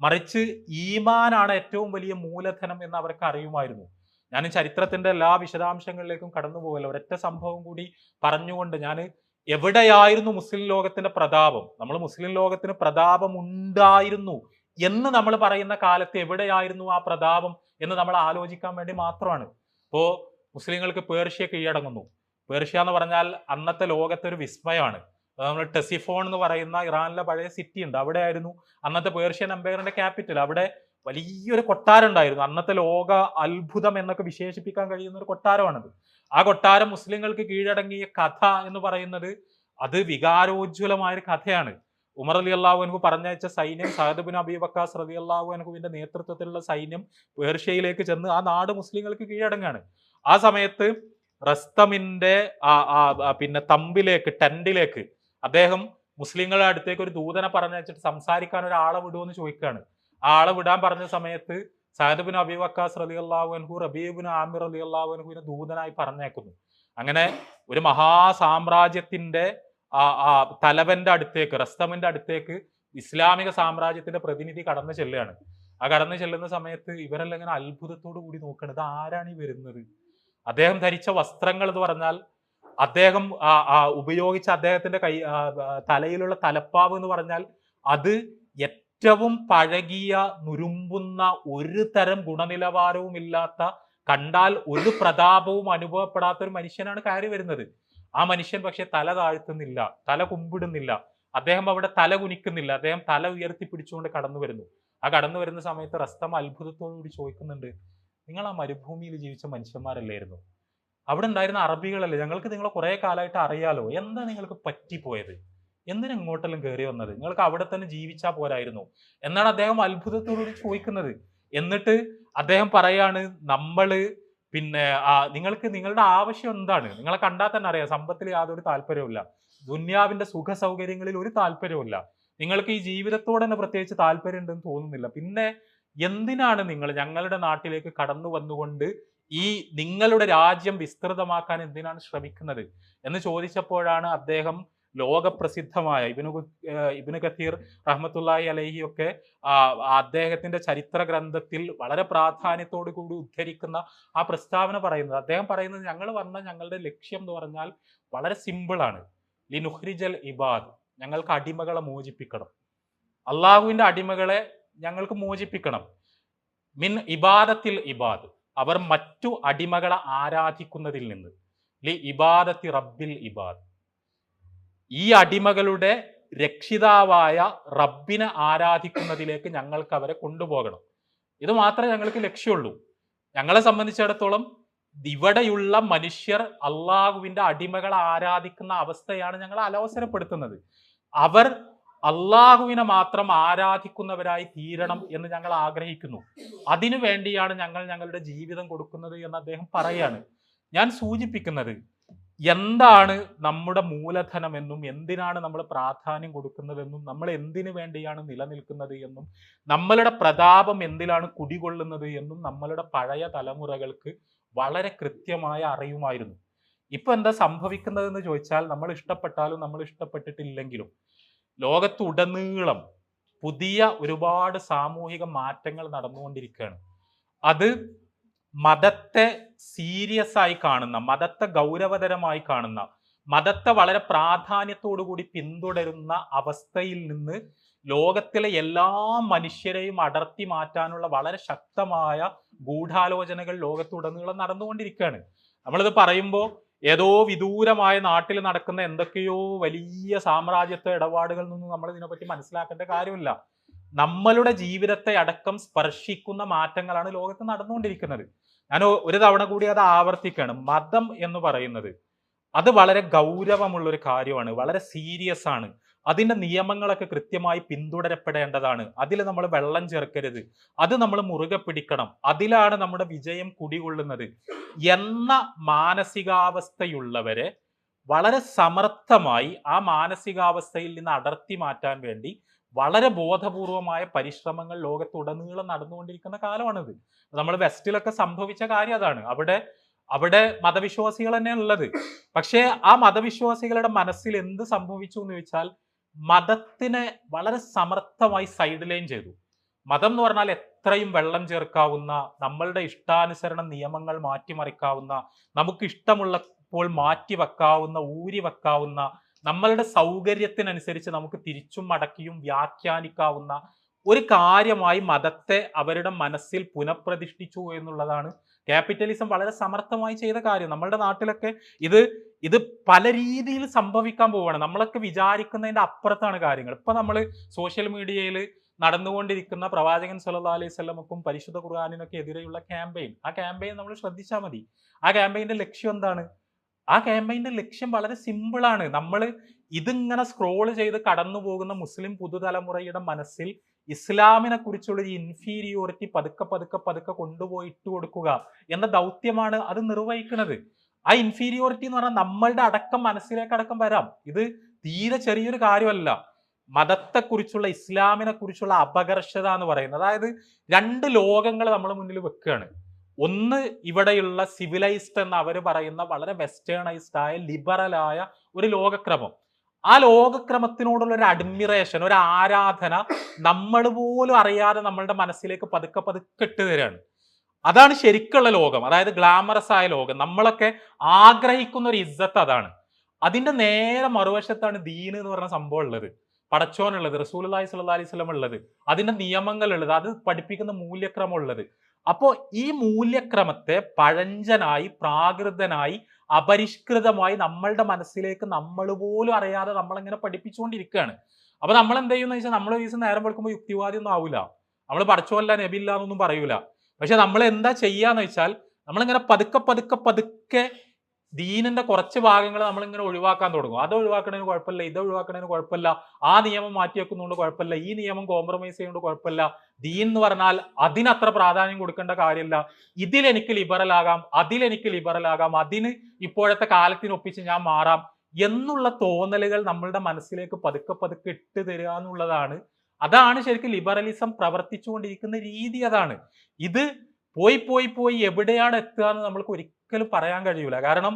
മറിച്ച് ഈമാനാണ് ഏറ്റവും വലിയ മൂലധനം എന്ന് അവർക്ക് അറിയുമായിരുന്നു. ഞാൻ ചരിത്രത്തിന്റെ എല്ലാ വിശദാംശങ്ങളിലേക്കും കടന്നു പോകല്ലോ, ഒരൊറ്റ സംഭവം കൂടി പറഞ്ഞുകൊണ്ട് ഞാൻ എവിടെയായിരുന്നു മുസ്ലിം ലോകത്തിന്റെ പ്രതാപം? നമ്മൾ മുസ്ലിം ലോകത്തിന് പ്രതാപം ഉണ്ടായിരുന്നു എന്ന് നമ്മൾ പറയുന്ന കാലത്ത് എവിടെയായിരുന്നു ആ പ്രതാപം എന്ന് നമ്മൾ ആലോചിക്കാൻ വേണ്ടി മാത്രമാണ്. ഇപ്പോ മുസ്ലിങ്ങൾക്ക് പേർഷ്യ കീഴടങ്ങുന്നു. പേർഷ്യ എന്ന് പറഞ്ഞാൽ അന്നത്തെ ലോകത്തെ ഒരു വിസ്മയമാണ്. നമ്മൾ ടെസിഫോൺ എന്ന് പറയുന്ന ഇറാനിലെ പഴയ സിറ്റി ഉണ്ട്. അവിടെ ആയിരുന്നു അന്നത്തെ പേർഷ്യൻ എംപയറിന്റെ ക്യാപിറ്റൽ. അവിടെ വലിയൊരു കൊട്ടാരം ഉണ്ടായിരുന്നു. അന്നത്തെ ലോക അത്ഭുതം എന്നൊക്കെ വിശേഷിപ്പിക്കാൻ കഴിയുന്ന ഒരു കൊട്ടാരമാണത്. ആ കൊട്ടാരം മുസ്ലിങ്ങൾക്ക് കീഴടങ്ങിയ കഥ എന്ന് പറയുന്നത് അത് വികാരോജ്വലമായ ഒരു കഥയാണ്. ഉമർ അലി അള്ളാഹു അൻഹു പറഞ്ഞയച്ച സൈന്യം, സഅദ് ബിൻ അബീ വക്കാസ് റളിയല്ലാഹു അൻഹുവിന്റെ നേതൃത്വത്തിലുള്ള സൈന്യം പേർഷ്യയിലേക്ക് ചെന്ന് ആ നാട് മുസ്ലിങ്ങൾക്ക് കീഴടങ്ങാണ്. ആ സമയത്ത് റസ്തമിന്റെ പിന്നെ തമ്പിലേക്ക്, ടെന്റിലേക്ക് അദ്ദേഹം മുസ്ലിങ്ങളുടെ അടുത്തേക്ക് ഒരു ദൂതനെ പറഞ്ഞയച്ചിട്ട് സംസാരിക്കാൻ ഒരാളെ വിടുമെന്ന് ചോദിക്കുകയാണ്. ആ ആളെ വിടാൻ പറഞ്ഞ സമയത്ത് സഅദ് ബിൻ അബീ വക്കാസ് റളിയല്ലാഹു അൻഹു റബീഉ ബിൻ ആമിർ റളിയല്ലാഹു അൻഹുവിനെ ദൂതനായി പറഞ്ഞേക്കുന്നു. അങ്ങനെ ഒരു മഹാസാമ്രാജ്യത്തിന്റെ തലവന്റെ അടുത്തേക്ക്, റസ്തമിന്റെ അടുത്തേക്ക് ഇസ്ലാമിക സാമ്രാജ്യത്തിന്റെ പ്രതിനിധി കടന്നു ചെല്ലുകയാണ്. ആ കടന്നു ചെല്ലുന്ന സമയത്ത് ഇവരെല്ലാം ഇങ്ങനെ അത്ഭുതത്തോടു കൂടി നോക്കുകയാണ്, ഇത് ആരാണ് ഈ വരുന്നത്? അദ്ദേഹം ധരിച്ച വസ്ത്രങ്ങൾ എന്ന് പറഞ്ഞാൽ, അദ്ദേഹം ഉപയോഗിച്ച അദ്ദേഹത്തിന്റെ തലയിലുള്ള തലപ്പാവ് എന്ന് പറഞ്ഞാൽ അത് ഏറ്റവും പഴകിയ, നുരുമ്പുന്ന, ഒരു തരം ഗുണനിലവാരവും ഇല്ലാത്ത, കണ്ടാൽ ഒരു പ്രതാപവും അനുഭവപ്പെടാത്ത ഒരു മനുഷ്യനാണ് കയറി വരുന്നത്. ആ മനുഷ്യൻ പക്ഷെ തല താഴ്ത്തുന്നില്ല, തല കുമ്പിടുന്നില്ല, അദ്ദേഹം അവിടെ തല കുനിക്കുന്നില്ല, അദ്ദേഹം തല ഉയർത്തി പിടിച്ചുകൊണ്ട് കടന്നു വരുന്നു. ആ കടന്നു വരുന്ന സമയത്ത് റസ്തം അത്ഭുതത്തോടുകൂടി ചോദിക്കുന്നുണ്ട്, നിങ്ങൾ ആ മരുഭൂമിയിൽ ജീവിച്ച മനുഷ്യന്മാരല്ലായിരുന്നു? അവിടെ ഉണ്ടായിരുന്ന അറബികളല്ലേ? ഞങ്ങൾക്ക് നിങ്ങളെ കുറെ കാലമായിട്ട് അറിയാലോ, എന്താ നിങ്ങൾക്ക് പറ്റിപ്പോയത്? എന്തിനാ ഇങ്ങോട്ടെല്ലാം കയറി വന്നത്? നിങ്ങൾക്ക് അവിടെ തന്നെ ജീവിച്ചാൽ പോരായിരുന്നു എന്നാണ് അദ്ദേഹം അത്ഭുതത്തോടുകൂടി ചോദിക്കുന്നത്. എന്നിട്ട് അദ്ദേഹം പറയാണ്, നമ്മള് പിന്നെ നിങ്ങൾക്ക് നിങ്ങളുടെ ആവശ്യം എന്താണ്? നിങ്ങളെ കണ്ടാൽ തന്നെ അറിയാം, സമ്പത്തിൽ യാതൊരു താല്പര്യവുമില്ല, ദുന്യാവിന്റെ സുഖ സൗകര്യങ്ങളിൽ ഒരു താല്പര്യവുമില്ല, നിങ്ങൾക്ക് ഈ ജീവിതത്തോട് തന്നെ പ്രത്യേകിച്ച് താല്പര്യം ഉണ്ടെന്ന് തോന്നുന്നില്ല, പിന്നെ എന്തിനാണ് നിങ്ങൾ ഞങ്ങളുടെ നാട്ടിലേക്ക് കടന്നു വന്നുകൊണ്ട് ഈ നിങ്ങളുടെ രാജ്യം വിസ്തൃതമാക്കാൻ എന്തിനാണ് ശ്രമിക്കുന്നത് എന്ന് ചോദിച്ചപ്പോഴാണ് അദ്ദേഹം ലോകപ്രസിദ്ധമായ ഇബ്നു കത്തീർ റഹ്മത്തുള്ളാഹി അലൈഹി ഒക്കെ അദ്ദേഹത്തിന്റെ ചരിത്ര ഗ്രന്ഥത്തിൽ വളരെ പ്രാധാന്യത്തോടു കൂടി ഉദ്ധരിക്കുന്ന ആ പ്രസ്താവന പറയുന്നത്. അദ്ദേഹം പറയുന്നത്, ഞങ്ങൾ വന്ന ഞങ്ങളുടെ ലക്ഷ്യം എന്ന് പറഞ്ഞാൽ വളരെ സിമ്പിളാണ്. ലിനുഖ്രിജൽ ഇബാദ്, ഞങ്ങൾക്ക് അടിമകളെ മോചിപ്പിക്കണം, അള്ളാഹുവിന്റെ അടിമകളെ ഞങ്ങൾക്ക് മോചിപ്പിക്കണം. മിൻ ഇബാദത്തിൽ ഇബാദ്, അവർ മറ്റു അടിമകളെ ആരാധിക്കുന്നതിൽ നിന്ന്, ലി ഇബാദത്തി റബ്ബിൽ ഇബാദ്, ഈ അടിമകളുടെ രക്ഷിതാവായ റബ്ബിനെ ആരാധിക്കുന്നതിലേക്ക് ഞങ്ങൾക്ക് അവരെ കൊണ്ടുപോകണം. ഇത് മാത്രമേ ഞങ്ങൾക്ക് ലക്ഷ്യമുള്ളൂ. ഞങ്ങളെ സംബന്ധിച്ചിടത്തോളം ഇവിടെയുള്ള മനുഷ്യർ അള്ളാഹുവിന്റെ അടിമകളെ ആരാധിക്കുന്ന അവസ്ഥയാണ് ഞങ്ങൾ അലോസരപ്പെടുത്തുന്നത്. അവർ അള്ളാഹുവിനെ മാത്രം ആരാധിക്കുന്നവരായി തീരണം എന്ന് ഞങ്ങൾ ആഗ്രഹിക്കുന്നു. അതിനു വേണ്ടിയാണ് ഞങ്ങൾ ഞങ്ങളുടെ ജീവിതം കൊടുക്കുന്നത് എന്ന് അദ്ദേഹം പറയാണ്. ഞാൻ സൂചിപ്പിക്കുന്നത്, എന്താണ് നമ്മുടെ മൂലധനം എന്നും, എന്തിനാണ് നമ്മൾ പ്രാധാന്യം കൊടുക്കുന്നതെന്നും, നമ്മൾ എന്തിനു വേണ്ടിയാണ് നിലനിൽക്കുന്നത് എന്നും, നമ്മളുടെ പ്രതാപം എന്തിലാണ് കുടികൊള്ളുന്നത് എന്നും നമ്മളുടെ പഴയ തലമുറകൾക്ക് വളരെ കൃത്യമായി അറിയുമായിരുന്നു. ഇപ്പൊ എന്താ സംഭവിക്കുന്നതെന്ന് ചോദിച്ചാൽ, നമ്മൾ ഇഷ്ടപ്പെട്ടാലും നമ്മൾ ഇഷ്ടപ്പെട്ടിട്ടില്ലെങ്കിലും ലോകത്തുടനീളം പുതിയ ഒരുപാട് സാമൂഹിക മാറ്റങ്ങൾ നടന്നുകൊണ്ടിരിക്കുകയാണ്. അത് മതത്തെ സീരിയസ് ആയി കാണുന്ന, മതത്തെ ഗൗരവതരമായി കാണുന്ന, മതത്തെ വളരെ പ്രാധാന്യത്തോടു കൂടി പിന്തുടരുന്ന അവസ്ഥയിൽ നിന്ന് ലോകത്തിലെ എല്ലാ മനുഷ്യരെയും അടർത്തി മാറ്റാനുള്ള വളരെ ശക്തമായ ഗൂഢാലോചനകൾ ലോകത്തുടനീളം നടന്നുകൊണ്ടിരിക്കുകയാണ്. നമ്മളിത് പറയുമ്പോൾ ഏതോ വിദൂരമായ നാട്ടിൽ നടക്കുന്ന എന്തൊക്കെയോ വലിയ സാമ്രാജ്യത്വ ഇടപാടുകളിൽ നിന്നും നമ്മൾ ഇതിനെപ്പറ്റി മനസ്സിലാക്കേണ്ട കാര്യമില്ല. നമ്മളുടെ ജീവിതത്തെ അടക്കം സ്പർശിക്കുന്ന മാറ്റങ്ങളാണ് ലോകത്ത് നടന്നുകൊണ്ടിരിക്കുന്നത്. ഞാൻ ഒരു തവണ കൂടി അത് ആവർത്തിക്കുകയാണ്. മതം എന്ന് പറയുന്നത് അത് വളരെ ഗൗരവമുള്ള ഒരു കാര്യമാണ്, വളരെ സീരിയസ് ആണ്. അതിന്റെ നിയമങ്ങളൊക്കെ കൃത്യമായി പിന്തുടരപ്പെടേണ്ടതാണ്. അതിൽ നമ്മൾ വെള്ളം ചേർക്കരുത്, അത് നമ്മൾ മുറുകെ പിടിക്കണം, അതിലാണ് നമ്മുടെ വിജയം കുടികൊള്ളുന്നത് എന്ന മാനസികാവസ്ഥയുള്ളവരെ വളരെ സമർത്ഥമായി ആ മാനസികാവസ്ഥയിൽ നിന്ന് അടർത്തി മാറ്റാൻ വേണ്ടി വളരെ ബോധപൂർവമായ പരിശ്രമങ്ങൾ ലോകത്തുടനീളം നടന്നുകൊണ്ടിരിക്കുന്ന കാലമാണിത്. നമ്മൾ വെസ്റ്റിലൊക്കെ സംഭവിച്ച കാര്യം അതാണ്. അവിടെ മതവിശ്വാസികൾ തന്നെ ഉള്ളത്. പക്ഷേ ആ മതവിശ്വാസികളുടെ മനസ്സിൽ എന്ത് സംഭവിച്ചു എന്ന് ചോദിച്ചാൽ, മതത്തിനെ വളരെ സമർത്ഥമായി സൈഡ് ലൈൻ ചെയ്തു. മതം എന്ന് പറഞ്ഞാൽ എത്രയും വെള്ളം ചേർക്കാവുന്ന, നമ്മളുടെ ഇഷ്ടാനുസരണം നിയമങ്ങൾ മാറ്റിമറിക്കാവുന്ന, നമുക്ക് ഇഷ്ടമുള്ളപ്പോൾ മാറ്റി വെക്കാവുന്ന, ഊരി വെക്കാവുന്ന, നമ്മളുടെ സൗകര്യത്തിനനുസരിച്ച് നമുക്ക് തിരിച്ചും മടക്കിയും വ്യാഖ്യാനിക്കാവുന്ന ഒരു കാര്യമായി മതത്തെ അവരുടെ മനസ്സിൽ പുനഃപ്രതിഷ്ഠിച്ചു എന്നുള്ളതാണ് ക്യാപിറ്റലിസം വളരെ സമർത്ഥമായി ചെയ്ത കാര്യം. നമ്മളുടെ നാട്ടിലൊക്കെ ഇത് ഇത് പല രീതിയിൽ സംഭവിക്കാൻ പോവുകയാണ്. നമ്മളൊക്കെ വിചാരിക്കുന്നതിന്റെ അപ്പുറത്താണ് കാര്യങ്ങൾ. ഇപ്പൊ നമ്മൾ സോഷ്യൽ മീഡിയയിൽ നടന്നുകൊണ്ടിരിക്കുന്ന പ്രവാചകൻ സല്ലല്ലാഹു അലൈഹി വസല്ലമക്കും പരിശുദ്ധ ഖുർആനിനൊക്കെ എതിരെയുള്ള ക്യാമ്പയിൻ, ആ ക്യാമ്പയിൻ നമ്മൾ ശ്രദ്ധിച്ചാൽ മതി. ആ ക്യാമ്പയിന്റെ ലക്ഷ്യം എന്താണ്? ആ ക്യാമ്പയിന്റെ ലക്ഷ്യം വളരെ സിമ്പിൾ ആണ്. നമ്മൾ ഇതിങ്ങനെ സ്ക്രോൾ ചെയ്ത് കടന്നു പോകുന്ന മുസ്ലിം പുതുതലമുറയുടെ മനസ്സിൽ ഇസ്ലാമിനെ കുറിച്ചുള്ള ഒരു ഇൻഫീരിയോറിറ്റി പതുക്കെ പതുക്കെ പതുക്കെ കൊണ്ടുപോയി ഇട്ട് കൊടുക്കുക എന്ന ദൗത്യമാണ് അത് നിർവഹിക്കുന്നത്. ആ ഇൻഫീരിയോറിറ്റി എന്ന് പറഞ്ഞാൽ നമ്മളുടെ അടക്കം മനസ്സിലേക്ക് അടക്കം വരാം. ഇത് തീരെ ചെറിയൊരു കാര്യമല്ല. മതത്തെക്കുറിച്ചുള്ള ഇസ്ലാമിനെ കുറിച്ചുള്ള അപകർഷത എന്ന് പറയുന്നത്, അതായത് രണ്ട് ലോകങ്ങൾ നമ്മുടെ മുന്നിൽ വെക്കുകയാണ്. ഒന്ന് ഇവിടെയുള്ള സിവിലൈസ്ഡ് എന്ന് അവർ പറയുന്ന വളരെ വെസ്റ്റേണൈസ്ഡ് ആയ ലിബറലായ ഒരു ലോകക്രമം. ആ ലോകക്രമത്തിനോടുള്ള ഒരു അഡ്മിറേഷൻ, ഒരു ആരാധന നമ്മൾ പോലും അറിയാതെ നമ്മളുടെ മനസ്സിലേക്ക് പതുക്കെ പതുക്കെ ഇട്ട് തരാണ്. അതാണ് ശരിക്കുള്ള ലോകം, അതായത് ഗ്ലാമറസ് ആയ ലോകം. നമ്മളൊക്കെ ആഗ്രഹിക്കുന്ന ഒരു ഇസ്സത്ത് അതാണ്. അതിന്റെ നേരെ മറുവശത്താണ് ദീൻ എന്ന് പറഞ്ഞ സംഭവം ഉള്ളത്, പടച്ചോനുള്ളത്, റസൂലുള്ളാഹി സ്വല്ലല്ലാഹി അലൈഹി വസല്ലം ഉള്ളത്, അതിന്റെ നിയമങ്ങൾ ഉള്ളത്, അത് പഠിപ്പിക്കുന്ന മൂല്യക്രമം ഉള്ളത്. അപ്പോൾ ഈ മൂല്യക്രമത്തെ പഴഞ്ചനായി, പ്രാകൃതനായി, അപരിഷ്കൃതമായി നമ്മളുടെ മനസ്സിലേക്ക് നമ്മൾ പോലും അറിയാതെ നമ്മളിങ്ങനെ പഠിപ്പിച്ചുകൊണ്ടിരിക്കുകയാണ്. അപ്പൊ നമ്മൾ എന്ത് ചെയ്യുന്ന വെച്ചാൽ, നമ്മൾ ഒരു ദിവസം നേരം വെളുക്കുമ്പോൾ യുക്തിവാദി ഒന്നും ആവില്ല, നമ്മൾ പടച്ചോല്ല നബില്ല എന്നൊന്നും പറയൂല. പക്ഷെ നമ്മൾ എന്താ ചെയ്യാന്ന് വെച്ചാൽ, നമ്മളിങ്ങനെ പതുക്കെ പതുക്കെ പതുക്കെ ദീനിന്റെ കുറച്ച് ഭാഗങ്ങൾ നമ്മളിങ്ങനെ ഒഴിവാക്കാൻ തുടങ്ങും. അത് ഒഴിവാക്കണതിന് കുഴപ്പമില്ല, ഇത് ഒഴിവാക്കണതിന് കുഴപ്പമില്ല, ആ നിയമം മാറ്റി വെക്കുന്നതുകൊണ്ട് കുഴപ്പമില്ല, ഈ നിയമം കോംപ്രമൈസ് ചെയ്യുന്നത് കുഴപ്പമില്ല, ദീൻ എന്ന് പറഞ്ഞാൽ അതിനത്ര പ്രാധാന്യം കൊടുക്കേണ്ട കാര്യമില്ല, ഇതിലെനിക്ക് ലിബറൽ ആകാം, അതിലെനിക്ക് ലിബറൽ ആകാം, അതിന് ഇപ്പോഴത്തെ കാലത്തിനൊപ്പിച്ച് ഞാൻ മാറാം എന്നുള്ള തോന്നലുകൾ നമ്മളുടെ മനസ്സിലേക്ക് പതുക്കെ പതുക്കെ ഇട്ട് തരിക എന്നുള്ളതാണ്. അതാണ് ശരിക്കും ലിബറലിസം പ്രവർത്തിച്ചുകൊണ്ടിരിക്കുന്ന രീതി. അതാണ്. ഇത് പോയി പോയി പോയി എവിടെയാണ് എത്തുക എന്ന് നമ്മൾക്ക് ഒരിക്കലും പറയാൻ കഴിയൂല. കാരണം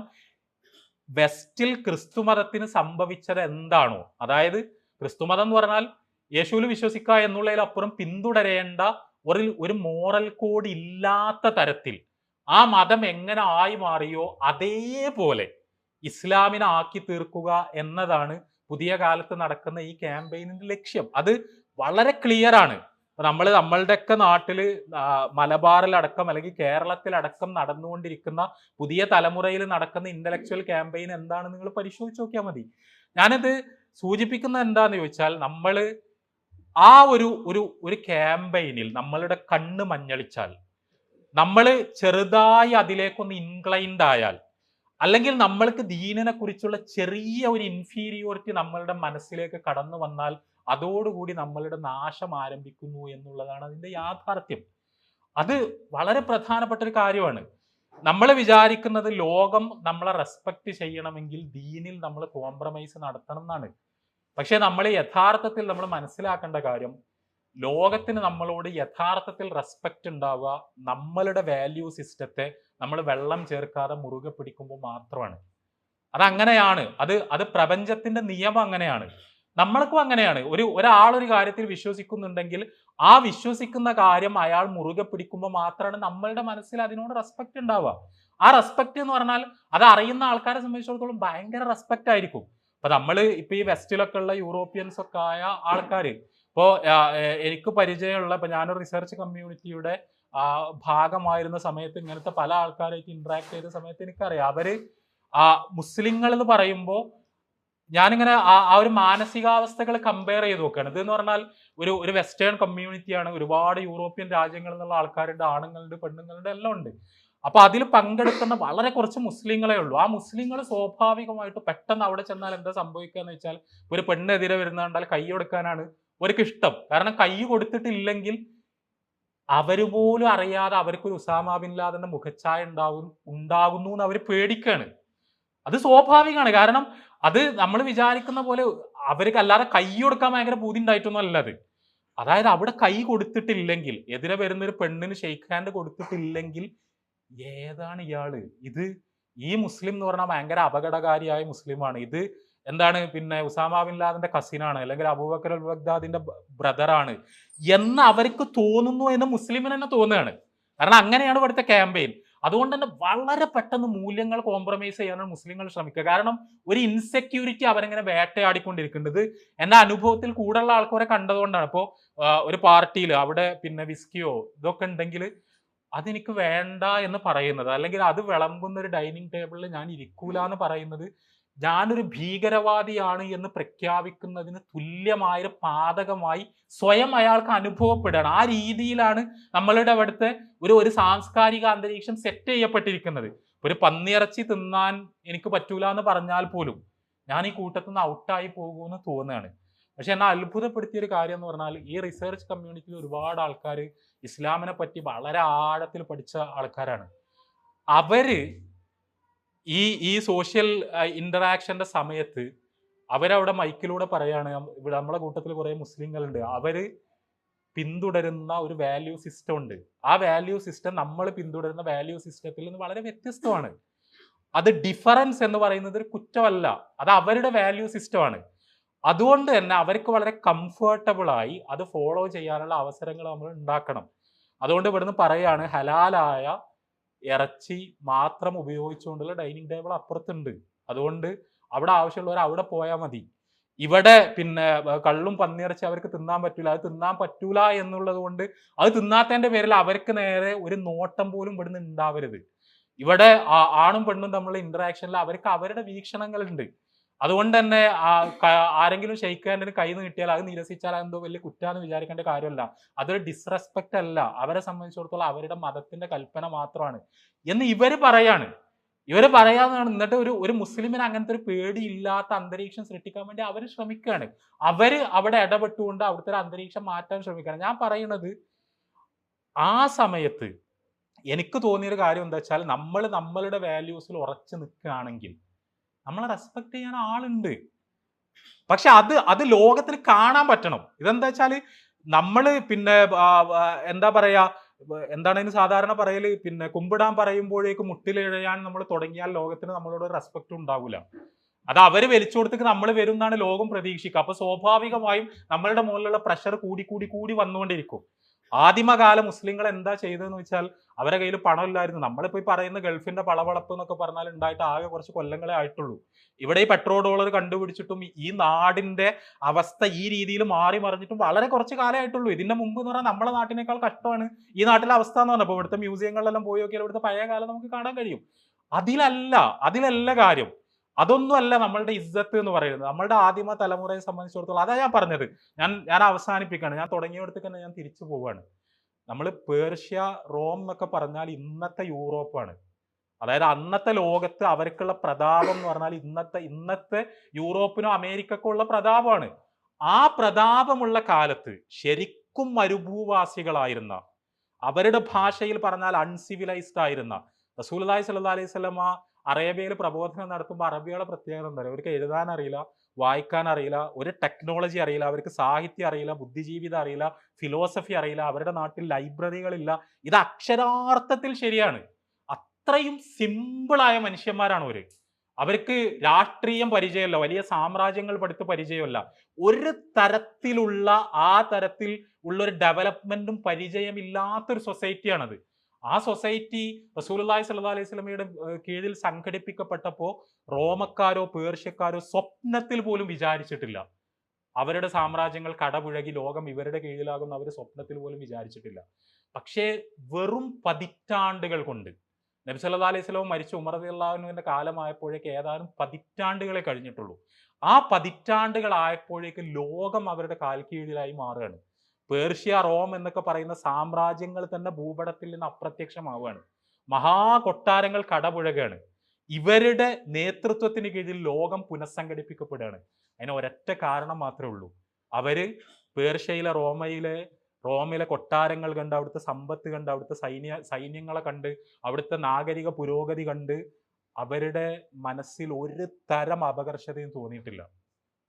വെസ്റ്റിൽ ക്രിസ്തുമതത്തിന് സംഭവിച്ചത് എന്താണോ, അതായത് ക്രിസ്തുമതം എന്ന് പറഞ്ഞാൽ യേശുവിൽ വിശ്വസിക്കുക എന്നുള്ളതിലപ്പുറം പിന്തുടരേണ്ട ഒരു മോറൽ കോഡ് ഇല്ലാത്ത തരത്തിൽ ആ മതം എങ്ങനെ ആയി മാറിയോ അതേപോലെ ഇസ്ലാമിനെ ആക്കി തീർക്കുക എന്നതാണ് പുതിയ കാലത്ത് നടക്കുന്ന ഈ ക്യാമ്പയിനിന്റെ ലക്ഷ്യം. അത് വളരെ ക്ലിയർ ആണ്. നമ്മളുടെയൊക്കെ നാട്ടില് മലബാറിലടക്കം അല്ലെങ്കിൽ കേരളത്തിലടക്കം നടന്നുകൊണ്ടിരിക്കുന്ന പുതിയ തലമുറയിൽ നടക്കുന്ന ഇന്റലക്ച്വൽ ക്യാമ്പയിൻ എന്താണെന്ന് നിങ്ങൾ പരിശോധിച്ച് നോക്കിയാൽ മതി. ഞാനിത് സൂചിപ്പിക്കുന്നത് എന്താന്ന് ചോദിച്ചാൽ, നമ്മൾ ആ ഒരു ക്യാമ്പയിനിൽ നമ്മളുടെ കണ്ണ് മഞ്ഞളിച്ചാൽ, നമ്മൾ ചെറുതായി അതിലേക്കൊന്ന് ഇൻക്ലൈൻഡ് ആയാൽ, അല്ലെങ്കിൽ നമ്മൾക്ക് ദീനിനെ കുറിച്ചുള്ള ചെറിയ ഒരു ഇൻഫീരിയോറിറ്റി നമ്മളുടെ മനസ്സിലേക്ക് കടന്നു വന്നാൽ അതോടുകൂടി നമ്മളുടെ നാശം ആരംഭിക്കുന്നു എന്നുള്ളതാണ് അതിന്റെ യാഥാർത്ഥ്യം. അത് വളരെ പ്രധാനപ്പെട്ട ഒരു കാര്യമാണ്. നമ്മൾ വിചാരിക്കുന്നത് ലോകം നമ്മളെ റെസ്പെക്ട് ചെയ്യണമെങ്കിൽ ദീനിൽ നമ്മൾ കോംപ്രമൈസ് നടത്തണം എന്നാണ്. പക്ഷെ നമ്മൾ യഥാർത്ഥത്തിൽ നമ്മൾ മനസ്സിലാക്കേണ്ട കാര്യം, ലോകത്തിന് നമ്മളോട് യഥാർത്ഥത്തിൽ റെസ്പെക്ട് ഉണ്ടാവുക നമ്മളുടെ വാല്യൂ സിസ്റ്റത്തെ നമ്മൾ വെള്ളം ചേർക്കാതെ മുറുകെ പിടിക്കുമ്പോൾ മാത്രമാണ്. അതങ്ങനെയാണ്. അത് പ്രപഞ്ചത്തിന്റെ നിയമം അങ്ങനെയാണ്. നമ്മൾക്കും അങ്ങനെയാണ്. ഒരാളൊരു കാര്യത്തിൽ വിശ്വസിക്കുന്നുണ്ടെങ്കിൽ ആ വിശ്വസിക്കുന്ന കാര്യം അയാൾ മുറുകെ പിടിക്കുമ്പോൾ മാത്രമാണ് നമ്മളുടെ മനസ്സിൽ അതിനോട് റെസ്പെക്ട് ഉണ്ടാവുക. ആ റെസ്പെക്ട് എന്ന് പറഞ്ഞാൽ അത് അറിയുന്ന ആൾക്കാരെ സംബന്ധിച്ചിടത്തോളം ഭയങ്കര റെസ്പെക്ട് ആയിരിക്കും. ഇപ്പൊ ഈ വെസ്റ്റിലൊക്കെ ഉള്ള യൂറോപ്യൻസ് ഒക്കെ ആയ ആൾക്കാർ, ഇപ്പോ എനിക്ക് പരിചയമുള്ള, ഇപ്പൊ ഞാനൊരു റിസർച്ച് കമ്മ്യൂണിറ്റിയുടെ ഭാഗമായിരുന്ന സമയത്ത് ഇങ്ങനത്തെ പല ആൾക്കാരായിട്ട് ഇന്ററാക്ട് ചെയ്ത സമയത്ത് എനിക്കറിയാം, അവര് മുസ്ലിങ്ങൾ എന്ന് പറയുമ്പോൾ ഞാനിങ്ങനെ ആ ഒരു മാനസികാവസ്ഥകൾ കമ്പയർ ചെയ്ത് നോക്കുകയാണ്. ഇതെന്ന് പറഞ്ഞാൽ ഒരു വെസ്റ്റേൺ കമ്മ്യൂണിറ്റിയാണ്, ഒരുപാട് യൂറോപ്യൻ രാജ്യങ്ങളിൽ നിന്നുള്ള ആൾക്കാരുണ്ട്, ആണുങ്ങളുണ്ട്, പെണ്ണുങ്ങളുണ്ട്, എല്ലാം ഉണ്ട്. അപ്പൊ അതിൽ പങ്കെടുക്കുന്ന വളരെ കുറച്ച് മുസ്ലിങ്ങളെ ഉള്ളൂ. ആ മുസ്ലിങ്ങൾ സ്വാഭാവികമായിട്ട് പെട്ടെന്ന് അവിടെ ചെന്നാൽ എന്താ സംഭവിക്കുക എന്ന് വെച്ചാൽ, ഒരു പെണ്ണെതിരെ വരുന്ന കണ്ടാൽ കൈ കൊടുക്കാനാണ് അവർക്ക് ഇഷ്ടം. കാരണം കൈ കൊടുത്തിട്ടില്ലെങ്കിൽ അവര് പോലും അറിയാതെ അവർക്കൊരു ഉസാമ ബിൻ ലാദന്റെ മുഖച്ഛായ ഉണ്ടാകുന്നു എന്ന് അവർ പേടിക്കാണ്. അത് സ്വാഭാവികമാണ്. കാരണം അത് നമ്മൾ വിചാരിക്കുന്ന പോലെ അവർക്ക് അല്ലാതെ കൈ കൊടുക്കാൻ ഭയങ്കര പൂതി ഉണ്ടായിട്ടൊന്നും അല്ല അത്. അതായത് അവിടെ കൈ കൊടുത്തിട്ടില്ലെങ്കിൽ, എതിരെ വരുന്ന ഒരു പെണ്ണിന് ഷെയ്ക്ക് ഹാൻഡ് കൊടുത്തിട്ടില്ലെങ്കിൽ ഏതാണ് ഇയാള്, ഈ മുസ്ലിം എന്ന് പറഞ്ഞാൽ ഭയങ്കര അപകടകാരിയായ മുസ്ലിമാണ്, ഇത് എന്താണ് പിന്നെ ഉസാമ ബിൻ ലാദന്റെ കസിനാണ്, അല്ലെങ്കിൽ അബൂബക്കർ അൽ ബഗ്ദാദിന്റെ ബ്രദറാണ് എന്ന് അവർക്ക് തോന്നുന്നു എന്ന് മുസ്ലിമിന് തന്നെ തോന്നുകയാണ്. കാരണം അങ്ങനെയാണ് ഇവിടുത്തെ ക്യാമ്പയിൻ. അതുകൊണ്ട് തന്നെ വളരെ പെട്ടെന്ന് മൂല്യങ്ങൾ കോംപ്രമൈസ് ചെയ്യാനാണ് മുസ്ലിങ്ങൾ ശ്രമിക്കുക. കാരണം ഒരു ഇൻസെക്യൂരിറ്റി അവരെങ്ങനെ വേട്ടയാടിക്കൊണ്ടിരിക്കുന്നത് എന്റെ അനുഭവത്തിൽ കൂടുതലുള്ള ആൾക്കാരെ കണ്ടതുകൊണ്ടാണ്. ഇപ്പോൾ ഒരു പാർട്ടിയിൽ അവിടെ പിന്നെ വിസ്കിയോ ഇതൊക്കെ ഉണ്ടെങ്കിൽ അതെനിക്ക് വേണ്ട എന്ന് പറയുന്നത്, അല്ലെങ്കിൽ അത് വിളമ്പുന്ന ഒരു ഡൈനിങ് ടേബിളിൽ ഞാൻ ഇരിക്കൂല എന്ന് പറയുന്നത് ഞാനൊരു ഭീകരവാദിയാണ് എന്ന് പ്രഖ്യാപിക്കുന്നതിന് തുല്യമായ പാതകമായി സ്വയം അയാൾക്ക് അനുഭവപ്പെടുകയാണ്. ആ രീതിയിലാണ് നമ്മളുടെ അവിടുത്തെ ഒരു സാംസ്കാരിക അന്തരീക്ഷം സെറ്റ് ചെയ്യപ്പെട്ടിരിക്കുന്നത്. ഒരു പന്നിയിറച്ചി തിന്നാൻ എനിക്ക് പറ്റൂല എന്ന് പറഞ്ഞാൽ പോലും ഞാൻ ഈ കൂട്ടത്തിൽ നിന്ന് ഔട്ടായി പോകുമെന്ന് തോന്നുകയാണ്. പക്ഷെ എന്നെ അത്ഭുതപ്പെടുത്തിയ ഒരു കാര്യം എന്ന് പറഞ്ഞാൽ ഈ റിസർച്ച് കമ്മ്യൂണിറ്റിയിൽ ഒരുപാട് ആൾക്കാർ ഇസ്ലാമിനെ പറ്റി വളരെ ആഴത്തിൽ പഠിച്ച ആൾക്കാരാണ്. അവര് ഈ സോഷ്യൽ ഇന്ററാക്ഷന്റെ സമയത്ത് അവരവിടെ മൈക്കിലൂടെ പറയാണ്, ഇവിടെ നമ്മളെ കൂട്ടത്തിൽ കുറെ മുസ്ലിങ്ങളുണ്ട്, അവര് പിന്തുടരുന്ന ഒരു വാല്യൂ സിസ്റ്റം ഉണ്ട്. ആ വാല്യൂ സിസ്റ്റം നമ്മൾ പിന്തുടരുന്ന വാല്യൂ സിസ്റ്റത്തിൽ നിന്ന് വളരെ വ്യത്യസ്തമാണ്. അത് ഡിഫറൻസ് എന്ന് പറയുന്നത് ഒരു കുറ്റമല്ല, അത് അവരുടെ വാല്യൂ സിസ്റ്റമാണ്. അതുകൊണ്ട് തന്നെ അവർക്ക് വളരെ കംഫർട്ടബിൾ ആയി അത് ഫോളോ ചെയ്യാനുള്ള അവസരങ്ങൾ നമ്മൾ ഉണ്ടാക്കണം. അതുകൊണ്ട് ഇവിടുന്ന് പറയാണ്, ഹലാലായ ഇറച്ചി മാത്രം ഉപയോഗിച്ചുകൊണ്ടുള്ള ഡൈനിങ് ടേബിൾ അപ്പുറത്തുണ്ട്. അതുകൊണ്ട് അവിടെ ആവശ്യമുള്ളവർ അവിടെ പോയാൽ മതി. ഇവിടെ പിന്നെ കള്ളും പന്നിയിറച്ചി അവർക്ക് തിന്നാൻ പറ്റൂല. അത് തിന്നാൻ പറ്റൂല എന്നുള്ളത് കൊണ്ട് അത് തിന്നാത്തതിന്റെ പേരിൽ അവർക്ക് നേരെ ഒരു നോട്ടം പോലും ഇവിടുന്ന് ഉണ്ടാവരുത്. ഇവിടെ ആണും പെണ്ണും തമ്മിലുള്ള ഇന്ററാക്ഷനിൽ അവർക്ക് അവരുടെ വീക്ഷണങ്ങളുണ്ട്. അതുകൊണ്ട് തന്നെ ആരെങ്കിലും ഷെയ്ക്ക് ഹാൻഡിന് കൈ നീട്ടിയാൽ അത് നിരസിച്ചാൽ എന്തോ വലിയ കുറ്റാന്ന് വിചാരിക്കേണ്ട കാര്യമല്ല. അതൊരു ഡിസ്റെസ്പെക്ട് അല്ല. അവരെ സംബന്ധിച്ചിടത്തോളം അവരുടെ മതത്തിന്റെ കൽപ്പന മാത്രമാണ് എന്ന് ഇവര് പറയാണ്. ഇവര് പറയാന്നാണ്. എന്നിട്ട് ഒരു മുസ്ലിമിന് അങ്ങനത്തെ ഒരു പേടിയില്ലാത്ത അന്തരീക്ഷം സൃഷ്ടിക്കാൻ വേണ്ടി അവർ ശ്രമിക്കുകയാണ്. അവര് അവിടെ ഇടപെട്ടുകൊണ്ട് അവിടുത്തെ ഒരു അന്തരീക്ഷം മാറ്റാൻ ശ്രമിക്കുകയാണ്. ഞാൻ പറയുന്നത്, ആ സമയത്ത് എനിക്ക് തോന്നിയൊരു കാര്യം എന്താ വെച്ചാൽ, നമ്മളുടെ വാല്യൂസിൽ ഉറച്ചു നിൽക്കുകയാണെങ്കിൽ നമ്മളെ റെസ്പെക്ട് ചെയ്യാൻ ആളുണ്ട്. പക്ഷെ അത് ലോകത്തിൽ കാണാൻ പറ്റണം. ഇതെന്താ വെച്ചാല് നമ്മള് പിന്നെ എന്താ പറയാ, എന്താണ് അതിന് സാധാരണ പറയല്, പിന്നെ കുമ്പിടാൻ പറയുമ്പോഴേക്ക് മുട്ടിലെഴയാൻ നമ്മൾ തുടങ്ങിയാൽ ലോകത്തിന് നമ്മളോട് റെസ്പെക്ട് ഉണ്ടാവില്ല. അത് അവര് വലിച്ചു കൊടുത്തേക്ക് നമ്മൾ വരും എന്നാണ് ലോകം പ്രതീക്ഷിക്കുക. അപ്പൊ സ്വാഭാവികമായും നമ്മളുടെ മുകളിലുള്ള പ്രഷർ കൂടി വന്നുകൊണ്ടിരിക്കും. ആദിമകാല മുസ്ലിങ്ങൾ എന്താ ചെയ്തതെന്ന് വെച്ചാൽ, അവരുടെ കയ്യിൽ പണമില്ലായിരുന്നു. നമ്മളിപ്പോ ഈ പറയുന്ന ഗൾഫിന്റെ പളവളപ്പ് എന്നൊക്കെ പറഞ്ഞാൽ ഉണ്ടായിട്ട് ആകെ കുറച്ച് കൊല്ലങ്ങളെ ആയിട്ടുള്ളൂ. ഇവിടെ ഈ പെട്രോൾ ഡോളർ കണ്ടുപിടിച്ചിട്ടും ഈ നാടിന്റെ അവസ്ഥ ഈ രീതിയിൽ മാറി മറിഞ്ഞിട്ടും വളരെ കുറച്ച് കാലം ആയിട്ടുള്ളൂ. ഇതിന്റെ മുമ്പ് എന്ന് പറഞ്ഞാൽ നമ്മളെ നാട്ടിനേക്കാൾ കഷ്ടമാണ് ഈ നാട്ടിലെ അവസ്ഥ എന്ന് പറഞ്ഞപ്പോൾ ഇവിടുത്തെ മ്യൂസിയങ്ങളിലെല്ലാം പോയി നോക്കിയാൽ ഇവിടുത്തെ പഴയ കാലം നമുക്ക് കാണാൻ കഴിയും. അതിലല്ല കാര്യം. അതൊന്നും അല്ല നമ്മളുടെ ഇസ്സത്ത് എന്ന് പറയുന്നത്. നമ്മളുടെ ആദിമ തലമുറയെ സംബന്ധിച്ചിടത്തോളം അതാ ഞാൻ പറഞ്ഞത്. ഞാൻ അവസാനിപ്പിക്കുകയാണ്. ഞാൻ തുടങ്ങിയിടത്തേക്ക് തന്നെ ഞാൻ തിരിച്ചു പോവുകയാണ്. നമ്മൾ പേർഷ്യ, റോം എന്നൊക്കെ പറഞ്ഞാൽ ഇന്നത്തെ യൂറോപ്പാണ്. അതായത് അന്നത്തെ ലോകത്ത് അവർക്കുള്ള പ്രതാപം എന്ന് പറഞ്ഞാൽ ഇന്നത്തെ യൂറോപ്പിനോ അമേരിക്കക്കോ ഉള്ള പ്രതാപമാണ്. ആ പ്രതാപമുള്ള കാലത്ത് ശരിക്കും മരുഭൂവാസികളായിരുന്ന, അവരുടെ ഭാഷയിൽ പറഞ്ഞാൽ അൺസിവിലൈസ്ഡ് ആയിരുന്ന റസൂലുള്ളാഹി സ്വല്ലല്ലാഹി അലൈഹി വസല്ലമ അറേബ്യയിൽ പ്രബോധനം നടത്തുമ്പോൾ അറബികളെ പ്രത്യേകത എന്താ പറയുക, അവർക്ക് എഴുതാൻ അറിയില്ല, വായിക്കാൻ അറിയില്ല, ഒരു ടെക്നോളജി അറിയില്ല, അവർക്ക് സാഹിത്യം അറിയില്ല, ബുദ്ധിജീവിതം അറിയില്ല, ഫിലോസഫി അറിയില്ല, അവരുടെ നാട്ടിൽ ലൈബ്രറികളില്ല. ഇത് അക്ഷരാർത്ഥത്തിൽ ശരിയാണ്. അത്രയും സിമ്പിളായ മനുഷ്യന്മാരാണ് അവർക്ക് രാഷ്ട്രീയം പരിചയമല്ല, വലിയ സാമ്രാജ്യങ്ങൾ പഠിത്ത് പരിചയമല്ല, ഒരു തരത്തിലുള്ള തരത്തിൽ ഉള്ള ഒരു ഡെവലപ്മെന്റും പരിചയമില്ലാത്തൊരു സൊസൈറ്റിയാണത്. ആ സൊസൈറ്റി റസൂലുള്ളാഹി സ്വല്ലല്ലാഹി അലൈഹി വസല്ലമയുടെ കീഴിൽ സംഘടിപ്പിക്കപ്പെട്ടപ്പോൾ റോമക്കാരോ പേർഷ്യക്കാരോ സ്വപ്നത്തിൽ പോലും വിചാരിച്ചിട്ടില്ല അവരുടെ സാമ്രാജ്യങ്ങൾ കടപുഴകി ലോകം ഇവരുടെ കീഴിലാകുന്ന അവർ സ്വപ്നത്തിൽ പോലും വിചാരിച്ചിട്ടില്ല. പക്ഷേ വെറും പതിറ്റാണ്ടുകൾ കൊണ്ട്, നബി സല്ലല്ലാഹു അലൈഹി വസല്ലം മരിച്ച ഉമർ റളിയല്ലാഹു അൻഹുവിന്റെ കാലമായപ്പോഴേക്ക് ഏതാനും പതിറ്റാണ്ടുകളെ കഴിഞ്ഞിട്ടുള്ളൂ. ആ പതിറ്റാണ്ടുകൾ ആയപ്പോഴേക്ക് ലോകം അവരുടെ കാൽക്കീഴിലായി മാറുകയാണ്. പേർഷ്യ, റോം എന്നൊക്കെ പറയുന്ന സാമ്രാജ്യങ്ങൾ തന്നെ ഭൂപടത്തിൽ നിന്ന് അപ്രത്യക്ഷമാവുകയാണ്. മഹാകൊട്ടാരങ്ങൾ കടപുഴകയാണ്. ഇവരുടെ നേതൃത്വത്തിന് കീഴിൽ ലോകം പുനഃസംഘടിപ്പിക്കപ്പെടുകയാണ്. അതിന് ഒരൊറ്റ കാരണം മാത്രമേ ഉള്ളൂ. അവര് പേർഷ്യയിലെ റോമിലെ കൊട്ടാരങ്ങൾ കണ്ട്, അവിടുത്തെ സമ്പത്ത് കണ്ട്, അവിടുത്തെ സൈന്യങ്ങളെ കണ്ട്, അവിടുത്തെ നാഗരിക പുരോഗതി കണ്ട് അവരുടെ മനസ്സിൽ ഒരു തരം അപകർഷതയും തോന്നിയിട്ടില്ല.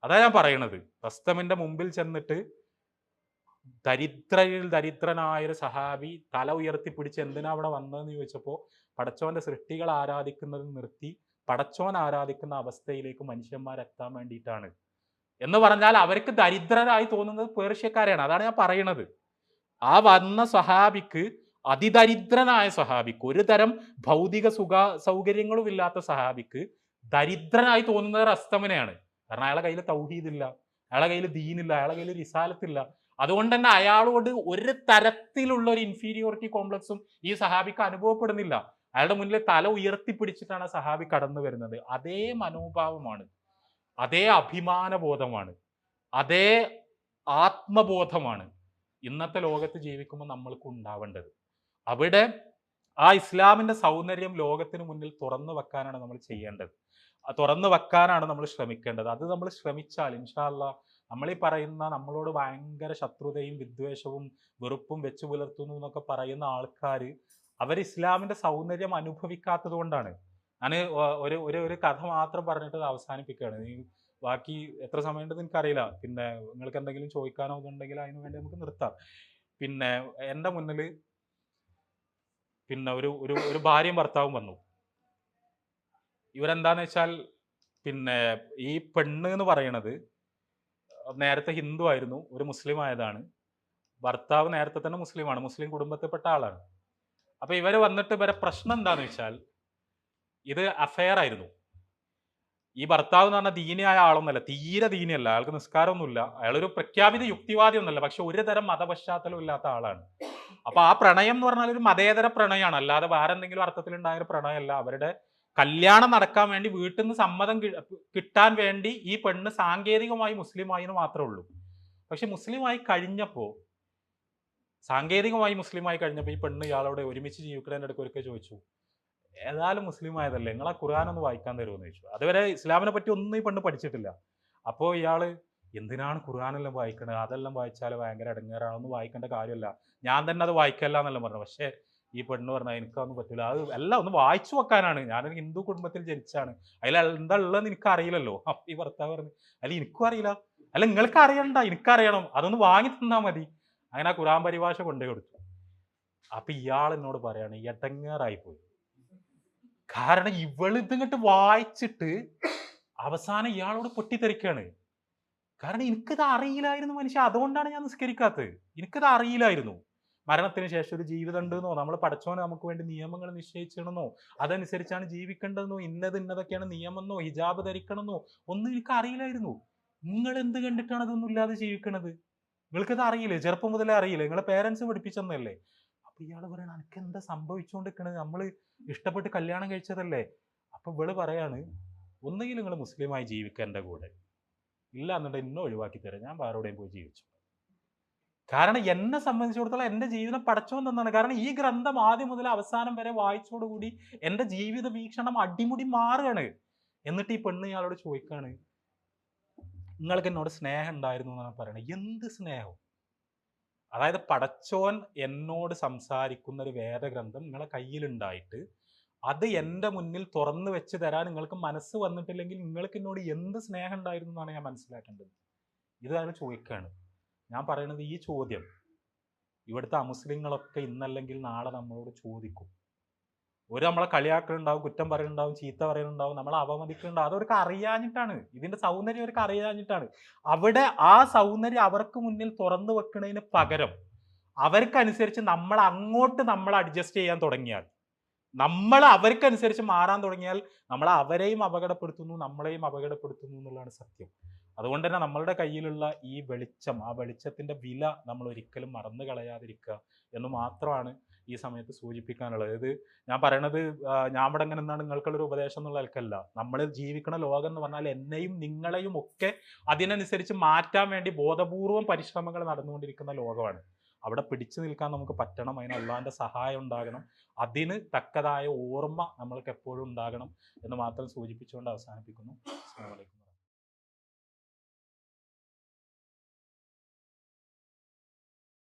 അതാ ഞാൻ പറയണത്. റസ്തമിന്റെ മുമ്പിൽ ചെന്നിട്ട് ദരിദ്രനായ ഒരു സഹാബി തല ഉയർത്തിപ്പിടിച്ച് എന്തിനാ അവിടെ വന്നതെന്ന് ചോദിച്ചപ്പോൾ പടച്ചോന്റെ സൃഷ്ടികൾ ആരാധിക്കുന്നത് നിർത്തി പടച്ചോൻ ആരാധിക്കുന്ന അവസ്ഥയിലേക്ക് മനുഷ്യന്മാരെത്താൻ വേണ്ടിയിട്ടാണ് എന്ന് പറഞ്ഞാൽ അവർക്ക് ദരിദ്രരായി തോന്നുന്നത് പേർഷ്യക്കാരെയാണ്. അതാണ് ഞാൻ പറയുന്നത്. ആ വന്ന സഹാബിക്ക് അതിദരിദ്രനായ സഹാബിക്ക്, ഒരു തരം ഭൗതിക സൗകര്യങ്ങളും ഇല്ലാത്ത സഹാബിക്ക് ദരിദ്രനായി തോന്നുന്നത് റസ്തമിനെയാണ്. കാരണം അയാളെ കയ്യിൽ തൗഹീദില്ല, അയാളെ കയ്യിൽ ദീനില്ല, അയാളെ കയ്യിൽ റിസാലത്തില്ല. അതുകൊണ്ട് തന്നെ അയാളോട് ഒരു തരത്തിലുള്ള ഒരു ഇൻഫീരിയോറിറ്റി കോംപ്ലക്സും ഈ സഹാബിക്ക് അനുഭവപ്പെടുന്നില്ല. അയാളുടെ മുന്നിൽ തല ഉയർത്തിപ്പിടിച്ചിട്ടാണ് സഹാബി കടന്നു വരുന്നത്. അതേ മനോഭാവമാണ്, അതേ അഭിമാനബോധമാണ്, അതേ ആത്മബോധമാണ് ഇന്നത്തെ ലോകത്ത് ജീവിക്കുമ്പോൾ നമ്മൾക്ക് ഉണ്ടാവേണ്ടത്. അവിടെ ആ ഇസ്ലാമിന്റെ സൗന്ദര്യം ലോകത്തിന് മുന്നിൽ തുറന്നു വെക്കാനാണ് നമ്മൾ ചെയ്യേണ്ടത്. തുറന്നു വെക്കാനാണ് നമ്മൾ ശ്രമിക്കേണ്ടത്. അത് നമ്മൾ ശ്രമിച്ചാൽ ഇൻഷാ അല്ലാഹ് നമ്മൾ ഈ പറയുന്ന നമ്മളോട് ഭയങ്കര ശത്രുതയും വിദ്വേഷവും വെറുപ്പും വെച്ചു പുലർത്തുന്നു എന്നൊക്കെ പറയുന്ന ആൾക്കാർ അവർ ഇസ്ലാമിന്റെ സൗന്ദര്യം അനുഭവിക്കാത്തത് കൊണ്ടാണ്. ഞാൻ ഒരു ഒരു ഒരു കഥ മാത്രം പറഞ്ഞിട്ട് അത് അവസാനിപ്പിക്കുകയാണ്. നീ ബാക്കി എത്ര സമയമുണ്ടെന്ന് എനിക്കറിയില്ല. പിന്നെ നിങ്ങൾക്ക് എന്തെങ്കിലും ചോദിക്കാനോ ഇതുണ്ടെങ്കിൽ അതിന് വേണ്ടി നമുക്ക് നിർത്താം. പിന്നെ എൻ്റെ മുന്നിൽ പിന്നെ ഒരു ഒരു ഒരു ഭാര്യയും ഭർത്താവും വന്നു. ഇവരെന്താന്ന് വെച്ചാൽ പിന്നെ ഈ പെണ്ണ് എന്ന് പറയണത് നേരത്തെ ഹിന്ദു ആയിരുന്നു, ഒരു മുസ്ലിം ആയതാണ്. ഭർത്താവ് നേരത്തെ തന്നെ മുസ്ലിമാണ്, മുസ്ലിം കുടുംബത്തിൽപ്പെട്ട ആളാണ്. അപ്പൊ ഇവര് വന്നിട്ട് ഇവരെ പ്രശ്നം എന്താന്ന് വെച്ചാൽ ഇത് അഫെയർ ആയിരുന്നു. ഈ ഭർത്താവ് എന്ന് പറഞ്ഞാൽ ദീനിയായ ആളൊന്നല്ല, തീരെ ദീനിയല്ല, അയാൾക്ക് നിസ്കാരമൊന്നുമില്ല, അയാളൊരു പ്രഖ്യാപിത യുക്തിവാദി ഒന്നല്ല, പക്ഷെ ഒരു തരം മതപശ്ചാത്തലം ഇല്ലാത്ത ആളാണ്. അപ്പൊ ആ പ്രണയം എന്ന് പറഞ്ഞാൽ ഒരു മതേതര പ്രണയമാണ്, അല്ലാതെ വേറെ എന്തെങ്കിലും അർത്ഥത്തിലുണ്ടായ ഒരു പ്രണയമല്ല. അവരുടെ കല്യാണം നടക്കാൻ വേണ്ടി വീട്ടിൽ നിന്ന് സമ്മതം കിട്ടാൻ വേണ്ടി ഈ പെണ്ണ് സാങ്കേതികമായി മുസ്ലിമായി എന്ന് മാത്രമേ ഉള്ളൂ. പക്ഷെ മുസ്ലിമായി കഴിഞ്ഞപ്പോൾ ഈ പെണ്ണ് ഇയാളോട് ഒരുമിച്ച് ജീവിക്കുന്നതിൻ്റെ ഇടയ്ക്ക് ഒരിക്കൽ ചോദിച്ചു, ഏതായാലും മുസ്ലിം ആയതല്ലേ, നിങ്ങൾ ആ ഖുർആനൊന്ന് വായിക്കാൻ തരുമെന്ന് ചോദിച്ചു. അതുവരെ ഇസ്ലാമിനെ പറ്റി ഒന്നും ഈ പെണ്ണ് പഠിച്ചിട്ടില്ല. അപ്പോൾ ഇയാള് എന്തിനാണ് ഖുർആനെല്ലാം വായിക്കണത്, അതെല്ലാം വായിച്ചാൽ ഭയങ്കര ഇടങ്ങേറാണെന്ന്, വായിക്കേണ്ട കാര്യമല്ല, ഞാൻ തന്നെ അത് വായിക്കല്ല എന്നെല്ലാം പറഞ്ഞു. പക്ഷേ ഈ പെണ്ണ് പറഞ്ഞാൽ എനിക്കതൊന്നും പറ്റില്ല, അത് എല്ലാം ഒന്ന് വായിച്ചു വെക്കാനാണ്, ഞാനൊരു ഹിന്ദു കുടുംബത്തിൽ ജനിച്ചാണ്, അതിൽ എന്താ ഉള്ളതെന്ന് എനിക്ക് അറിയില്ലല്ലോ. അപ്പൊ ഈ ഭർത്താവ് പറഞ്ഞു, അല്ല എനിക്കും അറിയില്ല, അല്ല നിങ്ങൾക്ക് അറിയണ്ട, എനിക്കറിയണം, അതൊന്ന് വാങ്ങി തന്നാൽ മതി. അങ്ങനെ ആ ഖുർആൻ പരിഭാഷ കൊണ്ടു കൊടുത്തു. അപ്പൊ ഇയാൾ എന്നോട് പറയാണ്, എടങ്ങേറായി പോയി. കാരണം ഇവള് ഇതിങ്ങോട്ട് വായിച്ചിട്ട് അവസാനം ഇയാളോട് പൊട്ടിത്തെറിക്കാണ്. കാരണം എനിക്കിത് അറിയില്ലായിരുന്നു മനുഷ്യ, അതുകൊണ്ടാണ് ഞാൻ നിസ്കരിക്കാത്തത്. എനിക്കിത് അറിയില്ലായിരുന്നു. മരണത്തിന് ശേഷം ഒരു ജീവിതം ഉണ്ടെന്നോ, നമ്മൾ പടച്ചോനെ നമുക്ക് വേണ്ടി നിയമങ്ങൾ നിശ്ചയിച്ചിരുന്നോ, അതനുസരിച്ചാണ് ജീവിക്കേണ്ടതെന്നോ, ഇന്നതൊക്കെയാണ് നിയമമെന്നോ, ഹിജാബ് ധരിക്കണമെന്നോ ഒന്നും എനിക്ക് അറിയില്ലായിരുന്നു. നിങ്ങൾ എന്ത് കണ്ടിട്ടാണ് അതൊന്നും ഇല്ലാതെ ജീവിക്കണത്? നിങ്ങൾക്കിത് അറിയില്ലേ? ചെറുപ്പം മുതലേ അറിയില്ലേ? നിങ്ങളെ പേരൻസ് പഠിപ്പിച്ചെന്നല്ലേ? അപ്പൊ ഇയാള് പറയണ, എനിക്ക് എന്താ സംഭവിച്ചുകൊണ്ടിരിക്കണത്, നമ്മള് ഇഷ്ടപ്പെട്ട് കല്യാണം കഴിച്ചതല്ലേ? അപ്പൊ ഇവള് പറയാണ്, ഒന്നുകിൽ നിങ്ങൾ മുസ്ലിമായി ജീവിക്കുക എൻ്റെ കൂടെ, ഇല്ല എന്നുണ്ടെങ്കിൽ എന്നെ ഒഴിവാക്കി തരാം, ഞാൻ വേറെവിടെയും പോയി ജീവിച്ചു. കാരണം എന്നെ സംബന്ധിച്ചിടത്തോളം എൻ്റെ ജീവിതം പടച്ചോൻ തന്നാണ്. കാരണം ഈ ഗ്രന്ഥം ആദ്യം മുതൽ അവസാനം വരെ വായിച്ചോടുകൂടി എൻ്റെ ജീവിത വീക്ഷണം അടിമുടി മാറുകയാണ്. എന്നിട്ട് ഈ പെണ്ണ് ഇയാളോട് ചോദിക്കാണ്, നിങ്ങൾക്ക് എന്നോട് സ്നേഹം ഉണ്ടായിരുന്നു എന്നാണ് പറയണത്. എന്ത് സ്നേഹം? അതായത് പടച്ചോൻ എന്നോട് സംസാരിക്കുന്ന ഒരു വേദഗ്രന്ഥം നിങ്ങളെ കയ്യിലുണ്ടായിട്ട് അത് എൻ്റെ മുന്നിൽ തുറന്നു വെച്ച് തരാൻ നിങ്ങൾക്ക് മനസ്സ് വന്നിട്ടില്ലെങ്കിൽ നിങ്ങൾക്ക് എന്നോട് എന്ത് സ്നേഹം ഉണ്ടായിരുന്നു എന്നാണ് ഞാൻ മനസ്സിലാക്കേണ്ടത്. ഇതാണ് ചോദിക്കുകയാണ്. ഞാൻ പറയുന്നത്, ഈ ചോദ്യം ഇവിടുത്തെ അമുസ്ലിങ്ങളൊക്കെ ഇന്നല്ലെങ്കിൽ നാളെ നമ്മളോട് ചോദിക്കും. നമ്മളെ കളിയാക്കലുണ്ടാവും, കുറ്റം പറയുന്നുണ്ടാവും, ചീത്ത പറയുന്നുണ്ടാവും, നമ്മളെ അവമതിക്കുന്നുണ്ടാവും. അതവർക്ക് അറിയാഞ്ഞിട്ടാണ്, ഇതിന്റെ സൗന്ദര്യം അവർക്ക് അറിയാഞ്ഞിട്ടാണ്. അവിടെ ആ സൗന്ദര്യം അവർക്ക് മുന്നിൽ തുറന്നു വെക്കുന്നതിന് പകരം അവർക്കനുസരിച്ച് നമ്മൾ അഡ്ജസ്റ്റ് ചെയ്യാൻ തുടങ്ങിയാൽ, നമ്മൾ അവർക്കനുസരിച്ച് മാറാൻ തുടങ്ങിയാൽ നമ്മൾ അവരെയും അപകടപ്പെടുത്തുന്നു, നമ്മളെയും അപകടപ്പെടുത്തുന്നു എന്നുള്ളതാണ് സത്യം. അതുകൊണ്ട് തന്നെ നമ്മളുടെ കയ്യിലുള്ള ഈ വെളിച്ചം, ആ വെളിച്ചത്തിന്റെ വില നമ്മൾ ഒരിക്കലും മറന്നു കളയാതിരിക്കുക എന്ന് മാത്രമാണ് ഈ സമയത്ത് സൂചിപ്പിക്കാനുള്ളത്. ഇത് ഞാൻ പറയണത് ഞാൻ ഇവിടെ എങ്ങനെ നിന്നാണ് നിങ്ങൾക്കുള്ളൊരു ഉപദേശം എന്നുള്ള ആൾക്കല്ല. നമ്മൾ ജീവിക്കുന്ന ലോകം എന്ന് പറഞ്ഞാൽ എന്നെയും നിങ്ങളെയും ഒക്കെ അതിനനുസരിച്ച് മാറ്റാൻ വേണ്ടി ബോധപൂർവം പരിശ്രമങ്ങൾ നടന്നുകൊണ്ടിരിക്കുന്ന ലോകമാണ്. അവിടെ പിടിച്ചു നിൽക്കാൻ നമുക്ക് പറ്റണം, അതിന് അള്ളാഹിന്റെ സഹായം ഉണ്ടാകണം, അതിന് തക്കതായ ഓർമ്മ നമ്മൾക്ക് എപ്പോഴും ഉണ്ടാകണം എന്ന് മാത്രം സൂചിപ്പിച്ചുകൊണ്ട് അവസാനിപ്പിക്കുന്നു. അസ്സലാമു അലൈക്കും.